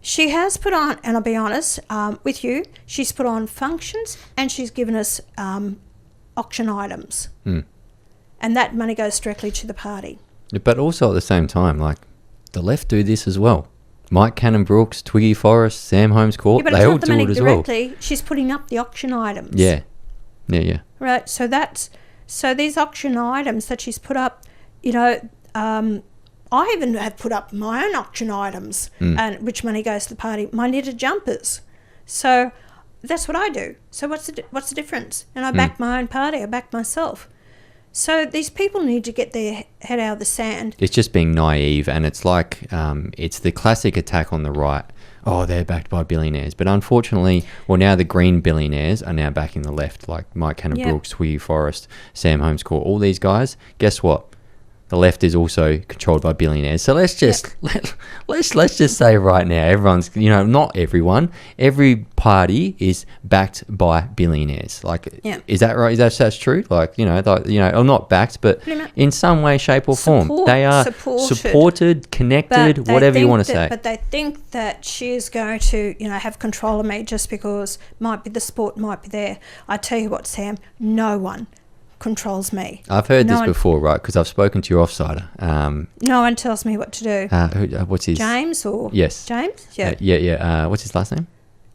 She has put on, and I'll be honest with you, she's put on functions and she's given us auction items. And that money goes directly to the party. But also at the same time, like, the left do this as well. Mike Cannon-Brookes, Twiggy Forrest, Sam Holmes-Court, they all do it as well. Directly, she's putting up the auction items. Yeah. Right, so these auction items that she's put up, I even have put up my own auction items, and which money goes to the party, my knitted jumpers. So that's what I do. So what's the difference? And I back my own party, I back myself. So these people need to get their head out of the sand. It's just being naive, and it's like it's the classic attack on the right. Oh, they're backed by billionaires. But unfortunately, now the green billionaires are now backing the left, like Mike Cannon-Brookes, Twiggy Forrest, Sam Holmes-Court, all these guys. Guess what? the left is also controlled by billionaires. So let's just let's just say right now, everyone's, not everyone, every party is backed by billionaires. Like, is that right? That's true? Like, or not backed, but in some way, shape, or form, they are supported, connected, whatever you want to say. But they think that she is going to, have control of me just because the sport might be there. I tell you what, Sam, no one controls me. I've heard this before, right? Because I've spoken to your offsider. No one tells me what to do. What's his? James or? Yes. James? Yeah. Yeah. What's his last name?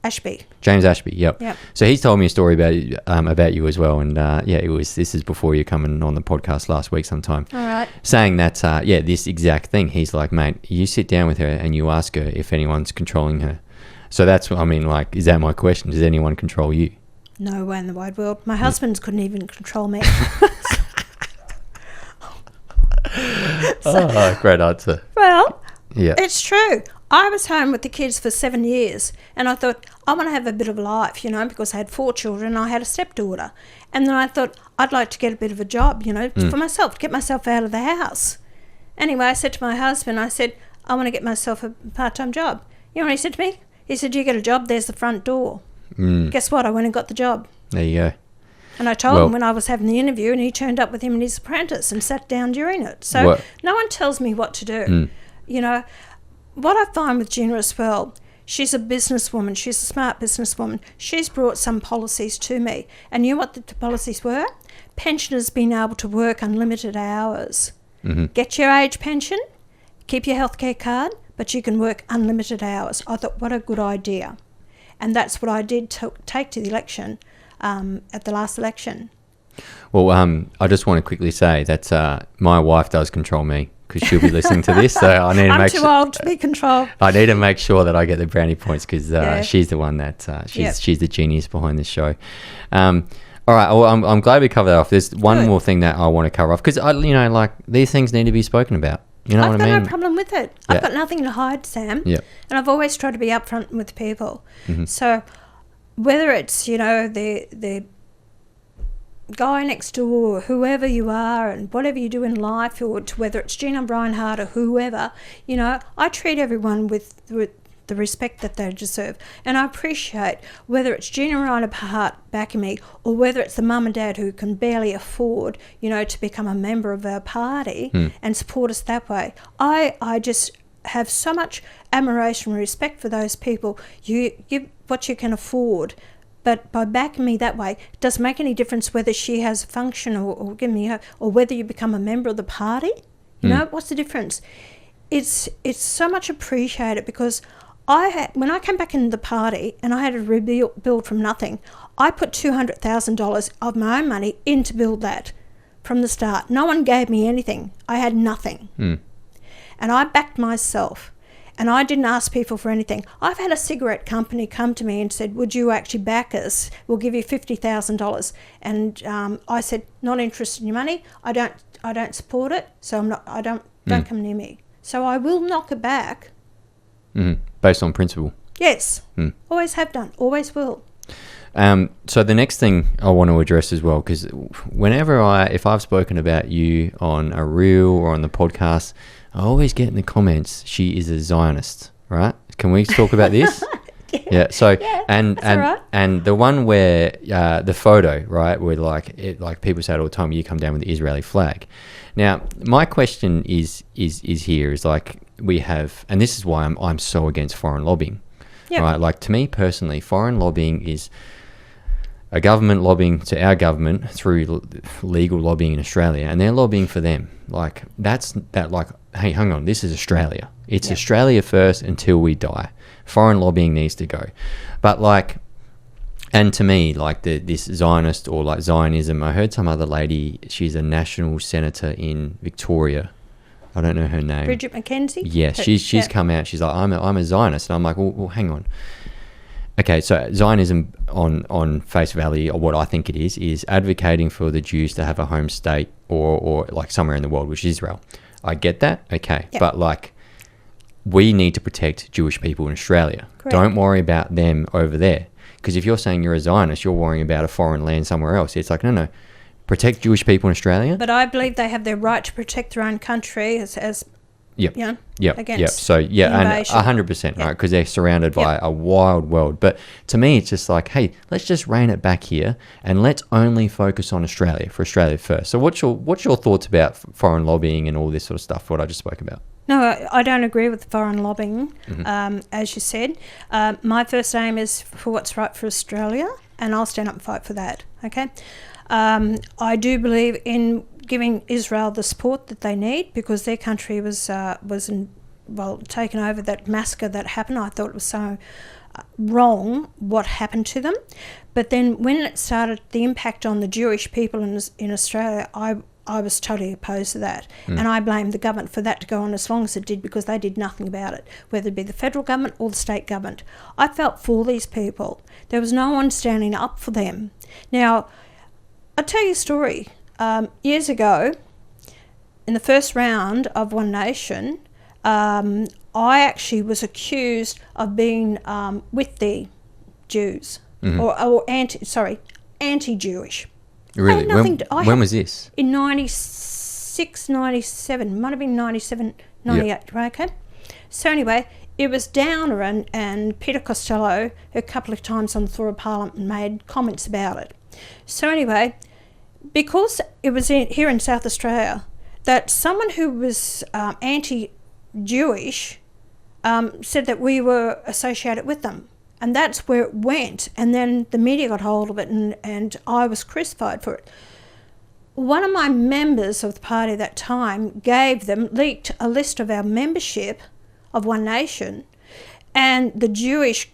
Ashby. James Ashby. Yep. So he's told me a story about you as well, and this is before you coming on the podcast last week sometime. All right. Saying that this exact thing. He's like, mate, you sit down with her and you ask her if anyone's controlling her. So that's what I mean. Like, is that my question? Does anyone control you? No way in the wide world. My husband couldn't even control me. Great answer. Well, it's true. I was home with the kids for 7 years, and I thought, I want to have a bit of a life, because I had 4 children and I had a stepdaughter. And then I thought, I'd like to get a bit of a job, for myself, get myself out of the house. Anyway, I said to my husband, I want to get myself a part-time job. You know what he said to me? He said, you get a job, there's the front door. Guess what? I went and got the job. There you go. And I told him when I was having the interview, and he turned up with him and his apprentice and sat down during it. So no one tells me what to do. What I find with Gina as well, she's a businesswoman. She's a smart businesswoman. She's brought some policies to me. And you know what the policies were? Pensioners being able to work unlimited hours. Get your age pension, keep your healthcare card, but you can work unlimited hours. I thought, what a good idea. And that's what I did take to the election, at the last election. Well, I just want to quickly say that my wife does control me, because she'll be listening to this. So I need to I'm too old to be controlled. I need to make sure that I get the brownie points, because she's the one that she's the genius behind this show. All right. Well, I'm glad we covered that off. There's one more thing that I want to cover off, because these things need to be spoken about. You know what I mean? I've got no problem with it. I've got nothing to hide, Sam. Yeah. And I've always tried to be upfront with people. So whether it's, the guy next door, whoever you are, and whatever you do in life, or whether it's Gina Breinhardt or whoever, I treat everyone with the respect that they deserve. And I appreciate whether it's Gina Breinhardt backing me, or whether it's the mum and dad who can barely afford, to become a member of our party and support us that way. I just have so much admiration and respect for those people. You give what you can afford, but by backing me that way, it doesn't make any difference whether she has a function or give me or whether you become a member of the party. What's the difference? It's so much appreciated, because when I came back into the party and I had to rebuild from nothing, I put $200,000 of my own money in to build that from the start. No one gave me anything. I had nothing. And I backed myself. And I didn't ask people for anything. I've had a cigarette company come to me and said, would you actually back us? We'll give you $50,000. And I said, not interested in your money. I don't support it. So don't come near me. So I will knock it back. Based on principle. Yes. Always have done. Always will. So the next thing I want to address as well, because if I've spoken about you on a reel or on the podcast, I always get in the comments, she is a Zionist, right? Can we talk about this? Yeah. So and the one where the photo, right, where like people say it all the time, you come down with the Israeli flag. Now, my question is here is like, we have, and this is why I'm so against foreign lobbying. Right? Like, to me personally, foreign lobbying is a government lobbying to our government through legal lobbying in Australia, and they're lobbying for them. Like, hey, hang on, this is Australia. It's Australia first until we die. Foreign lobbying needs to go. But and to me, this Zionist or like Zionism, I heard some other lady, she's a national senator in Victoria. I don't know her name. Bridget McKenzie? Yes, she's come out. She's like, I'm a Zionist. And I'm like, well, hang on. Okay, so Zionism on face value, or what I think it is advocating for the Jews to have a home state or like somewhere in the world, which is Israel. I get that. Okay. Yep. But we need to protect Jewish people in Australia. Correct. Don't worry about them over there. Because if you're saying you're a Zionist, you're worrying about a foreign land somewhere else. It's like, no. protect Jewish people in Australia. But I believe they have their right to protect their own country as Yep. you know, Yep. against Yep. So yeah, and invasion. 100%, right? Because they're surrounded by a wild world. But to me, it's just like, hey, let's just rein it back here, and let's only focus on Australia for Australia first. So what's your thoughts about foreign lobbying and all this sort of stuff? What I just spoke about. No, I don't agree with foreign lobbying, as you said. My first aim is for what's right for Australia, and I'll stand up and fight for that, okay? I do believe in giving Israel the support that they need, because their country was taken over. That massacre that happened, I thought it was so wrong what happened to them. But then when it started, the impact on the Jewish people in Australia, I was totally opposed to that. And I blamed the government for that to go on as long as it did, because they did nothing about it, whether it be the federal government or the state government. I felt for these people. There was no one standing up for them. Now, I'll tell you a story. Years ago, in the first round of One Nation, I actually was accused of being with the Jews, or anti-Jewish. Really? When was this? In 96, 97, might have been 97, 98, right, okay? So anyway, it was Downer and Peter Costello a couple of times on the floor of Parliament made comments about it. So anyway, because it was here in South Australia, that someone who was anti-Jewish said that we were associated with them. And that's where it went. And then the media got hold of it, and I was crucified for it. One of my members of the party at that time leaked a list of our membership of One Nation, and the Jewish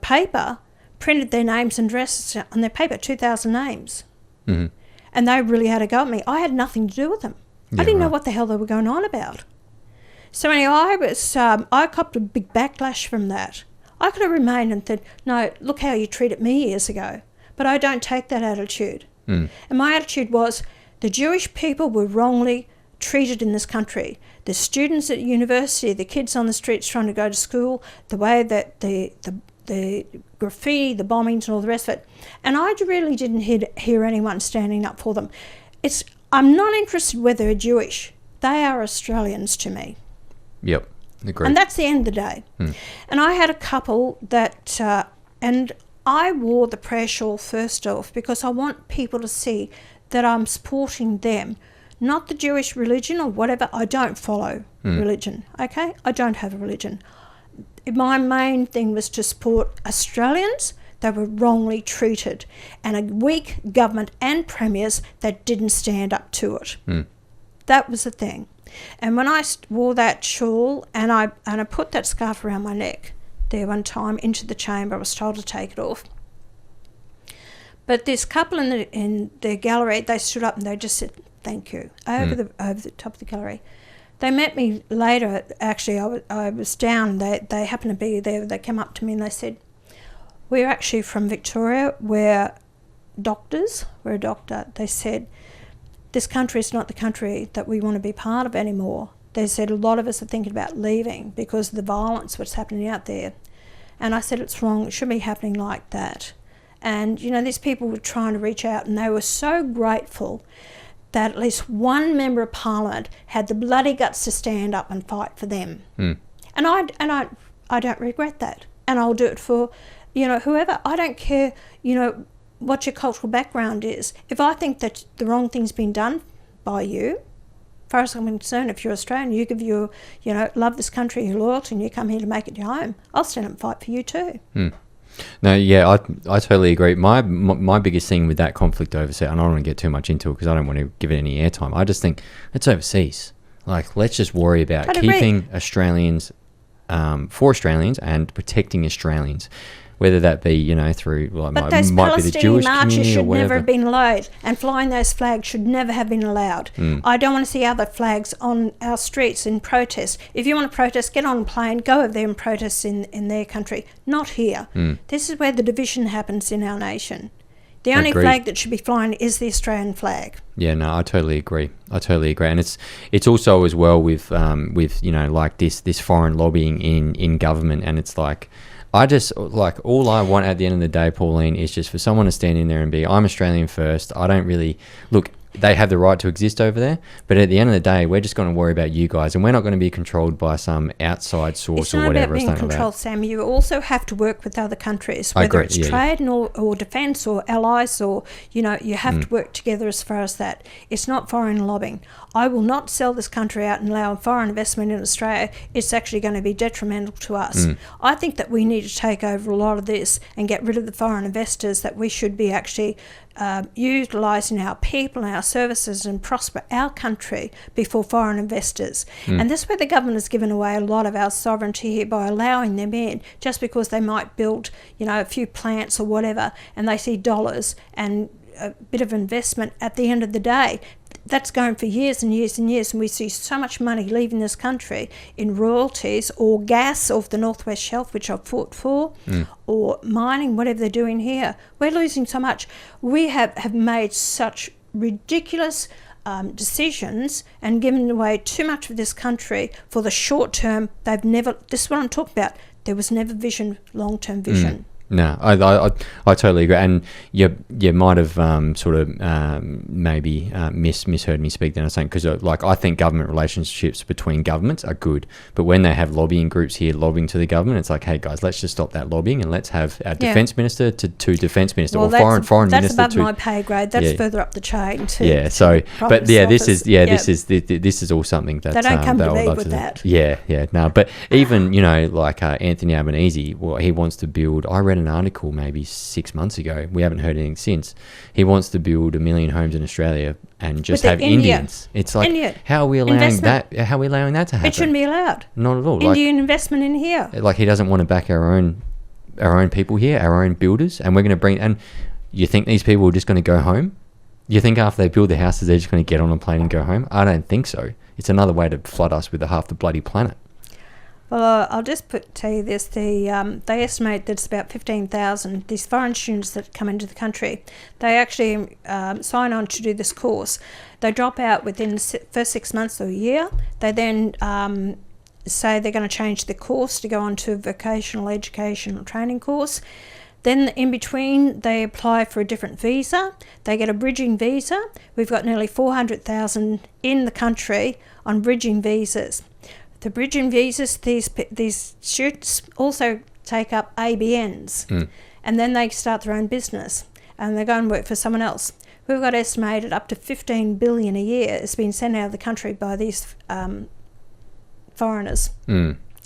paper printed their names and addresses on their paper, 2,000 names. Mm-hmm. And they really had a go at me. I had nothing to do with them. Yeah, I didn't know what the hell they were going on about. So anyway, I copped a big backlash from that. I could have remained and said, no, look how you treated me years ago. But I don't take that attitude. And my attitude was, the Jewish people were wrongly treated in this country. The students at university, the kids on the streets trying to go to school, the way that the graffiti, the bombings and all the rest of it. And I really didn't hear anyone standing up for them. I'm not interested whether they're Jewish. They are Australians to me. Yep. Agreed. And that's the end of the day. And I had a couple that, and I wore the prayer shawl first off because I want people to see that I'm supporting them, not the Jewish religion or whatever. I don't follow religion, okay? I don't have a religion. My main thing was to support Australians that were wrongly treated, and a weak government and premiers that didn't stand up to it. That was the thing. And when I wore that shawl and I put that scarf around my neck there one time into the chamber, I was told to take it off. But this couple in the gallery, they stood up and they just said, thank you, over the top of the gallery. They met me later, actually, I was down, they happened to be there, they came up to me and they said, we're actually from Victoria, we're doctors, we're a doctor. They said, this country is not the country that we want to be part of anymore. They said a lot of us are thinking about leaving because of the violence, what's happening out there. And I said it's wrong, it shouldn't be happening like that. And, you know, these people were trying to reach out and they were so grateful that at least one member of Parliament had the bloody guts to stand up and fight for them. And I don't regret that. And I'll do it for, you know, whoever. I don't care, you know, what your cultural background is. If I think that the wrong thing's been done by you, as far as I'm concerned, if you're Australian, you give your, you know, love this country, your loyalty, and you come here to make it your home, I'll stand up and fight for you too. No, yeah, I totally agree. My biggest thing with that conflict overseas, and I don't want to get too much into it because I don't want to give it any airtime, I just think it's overseas. Like, let's just worry about keeping Australians, for Australians and protecting Australians. Whether that be, you know, through like but those might be the Jewish marches community or should whatever. never have been allowed, and flying those flags should never have been allowed. I don't want to see other flags on our streets in protest. If you want to protest, get on a plane, go over there and protest in their country, not here. This is where the division happens in our nation. The only flag that should be flying is the Australian flag. Yeah, no, I totally agree. And it's also as well with you know, like this foreign lobbying in government, and it's like, I just, like, all I want at the end of the day, Pauline, is just for someone to stand in there and be, I'm Australian first. I don't really, look, they have the right to exist over there, but at the end of the day, we're just going to worry about you guys, and we're not going to be controlled by some outside source or whatever. It's not about being controlled, Sam. You also have to work with other countries, whether it's trade or defence or allies, or, you know, you have to work together as far as that. It's not foreign lobbying. I will not sell this country out and allow foreign investment in Australia. It's actually going to be detrimental to us. I think that we need to take over a lot of this and get rid of the foreign investors, that we should be actually utilising our people and our services and prosper our country before foreign investors. And this is where the government has given away a lot of our sovereignty here by allowing them in, just because they might build, you know, a few plants or whatever, and they see dollars and a bit of investment at the end of the day. That's going for years and years and years, and we see so much money leaving this country in royalties or gas off the Northwest Shelf, which I've fought for, or mining, whatever they're doing here. We're losing so much. We have made such ridiculous decisions and given away too much of this country for the short term. They've never, this is what I'm talking about, there was never vision, long-term vision. No, I totally agree, and you might have sort of maybe misheard me speak then. I was saying, because like, I think government relationships between governments are good, but when they have lobbying groups here lobbying to the government, it's like, hey guys, let's just stop that lobbying and let's have our defence minister to defence minister, or foreign minister. That's above my pay grade. That's further up the chain too. Yeah. So, but yeah, this is all something that they don't come to me with that. Yeah. No, but even, you know, like Anthony Albanese, well, he wants to build. I read an article maybe 6 months ago. We haven't heard anything since. He wants to build 1 million homes in Australia and just have Indians. It's like, how are we allowing that? How are we allowing that to happen? It shouldn't be allowed. Not at all. Indian investment in here. Like, he doesn't want to back our own people here, our own builders, and we're going to bring. And you think these people are just going to go home? You think after they build their houses, they're just going to get on a plane and go home? I don't think so. It's another way to flood us with half the bloody planet. Well, I'll just tell you this. They estimate that it's about 15,000, these foreign students that come into the country. They actually sign on to do this course. They drop out within the first 6 months or a year. They then say they're going to change the course to go on to a vocational education or training course. Then in between, they apply for a different visa. They get a bridging visa. We've got nearly 400,000 in the country on bridging visas. The bridging visas, these students also take up ABNs, and then they start their own business, and they go and work for someone else. We've got estimated up to 15 billion a year is being sent out of the country by these foreigners.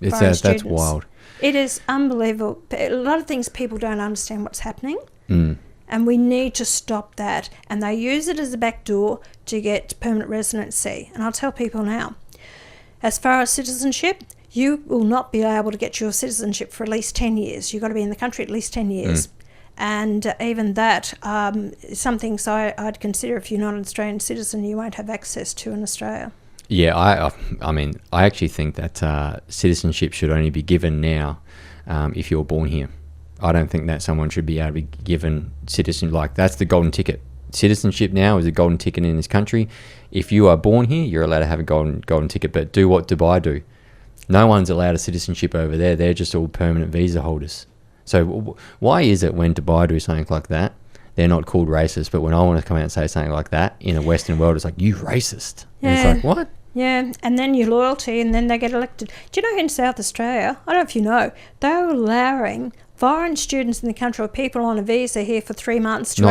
That's wild. It is unbelievable. A lot of things, people don't understand what's happening, and we need to stop that. And they use it as a backdoor to get permanent residency. And I'll tell people now, as far as citizenship, you will not be able to get your citizenship for at least 10 years. You've got to be in the country at least 10 years. And even that, some things I'd consider, if you're not an Australian citizen, you won't have access to in Australia. Yeah, I mean, I actually think that citizenship should only be given now if you're born here. I don't think that someone should be able to be given citizenship. Like, that's the golden ticket. Citizenship now is a golden ticket in this country. If you are born here, you're allowed to have a golden ticket. But do what Dubai do. No one's allowed a citizenship over there. They're just all permanent visa holders. So why is it when Dubai do something like that, they're not called racist, but when I want to come out and say something like that in a Western world, it's like, you racist. Yeah. And it's like, what? Yeah, and then your loyalty, and then they get elected. Do you know in South Australia, I don't know if you know, they're allowing foreign students in the country, or people on a visa here for 3 months to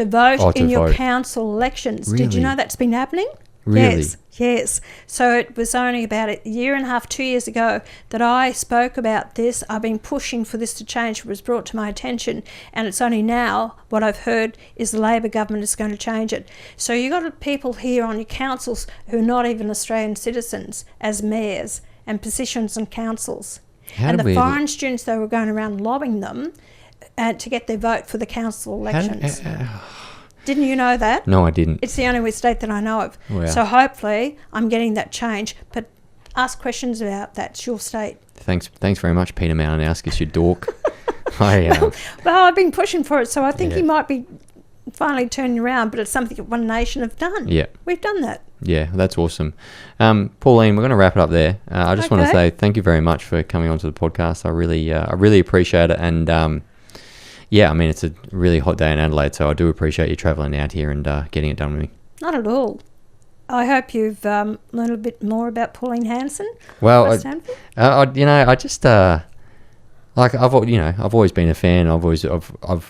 vote in your council elections. Really? Did you know that's been happening? Really? Yes. So it was only about a year and a half, 2 years ago that I spoke about this. I've been pushing for this to change. It was brought to my attention, and it's only now what I've heard is the Labor government is going to change it. So you've got people here on your councils who are not even Australian citizens as mayors and positions on councils. And the foreign students, they were going around lobbying them to get their vote for the council elections. Didn't you know that? No, I didn't. It's the only state that I know of. Wow. So hopefully I'm getting that change. But ask questions about that. It's your state. Thanks very much, Peter Malinowskis, you dork. Well, I've been pushing for it, so I think he might be finally turning around, but it's something that One Nation have done. Yeah. We've done that. Yeah, that's awesome. Pauline, we're going to wrap it up there. I just want to say thank you very much for coming onto the podcast. I really appreciate it. And yeah, I mean, it's a really hot day in Adelaide, so I do appreciate you travelling out here and getting it done with me. Not at all. I hope you've learned a bit more about Pauline Hanson. Well, I just like I've always been a fan. I've always I'm a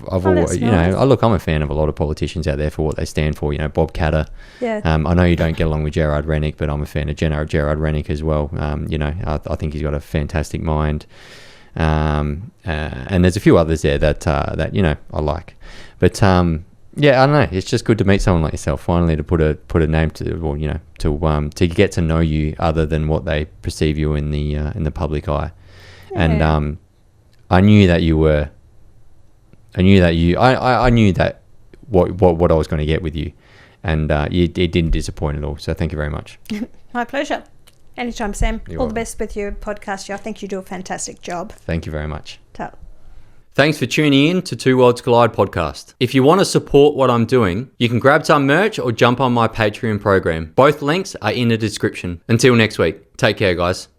fan of a lot of politicians out there for what they stand for. Bob Catter. Yeah. I know you don't get along with Gerard Rennick, but I'm a fan of Gerard Rennick as well. I think he's got a fantastic mind. And there's a few others there that I like, but yeah, I don't know. It's just good to meet someone like yourself. Finally, to put a name to, or to get to know you other than what they perceive you in the public eye. Yeah. And I knew that you were. I knew that what I was going to get with you, and it didn't disappoint at all. So thank you very much. My pleasure. Anytime, Sam. You're all welcome. The best with your podcast. I think you do a fantastic job. Thank you very much. Thanks for tuning in to Two Worlds Collide podcast. If you want to support what I'm doing, you can grab some merch or jump on my Patreon program. Both links are in the description. Until next week, take care, guys.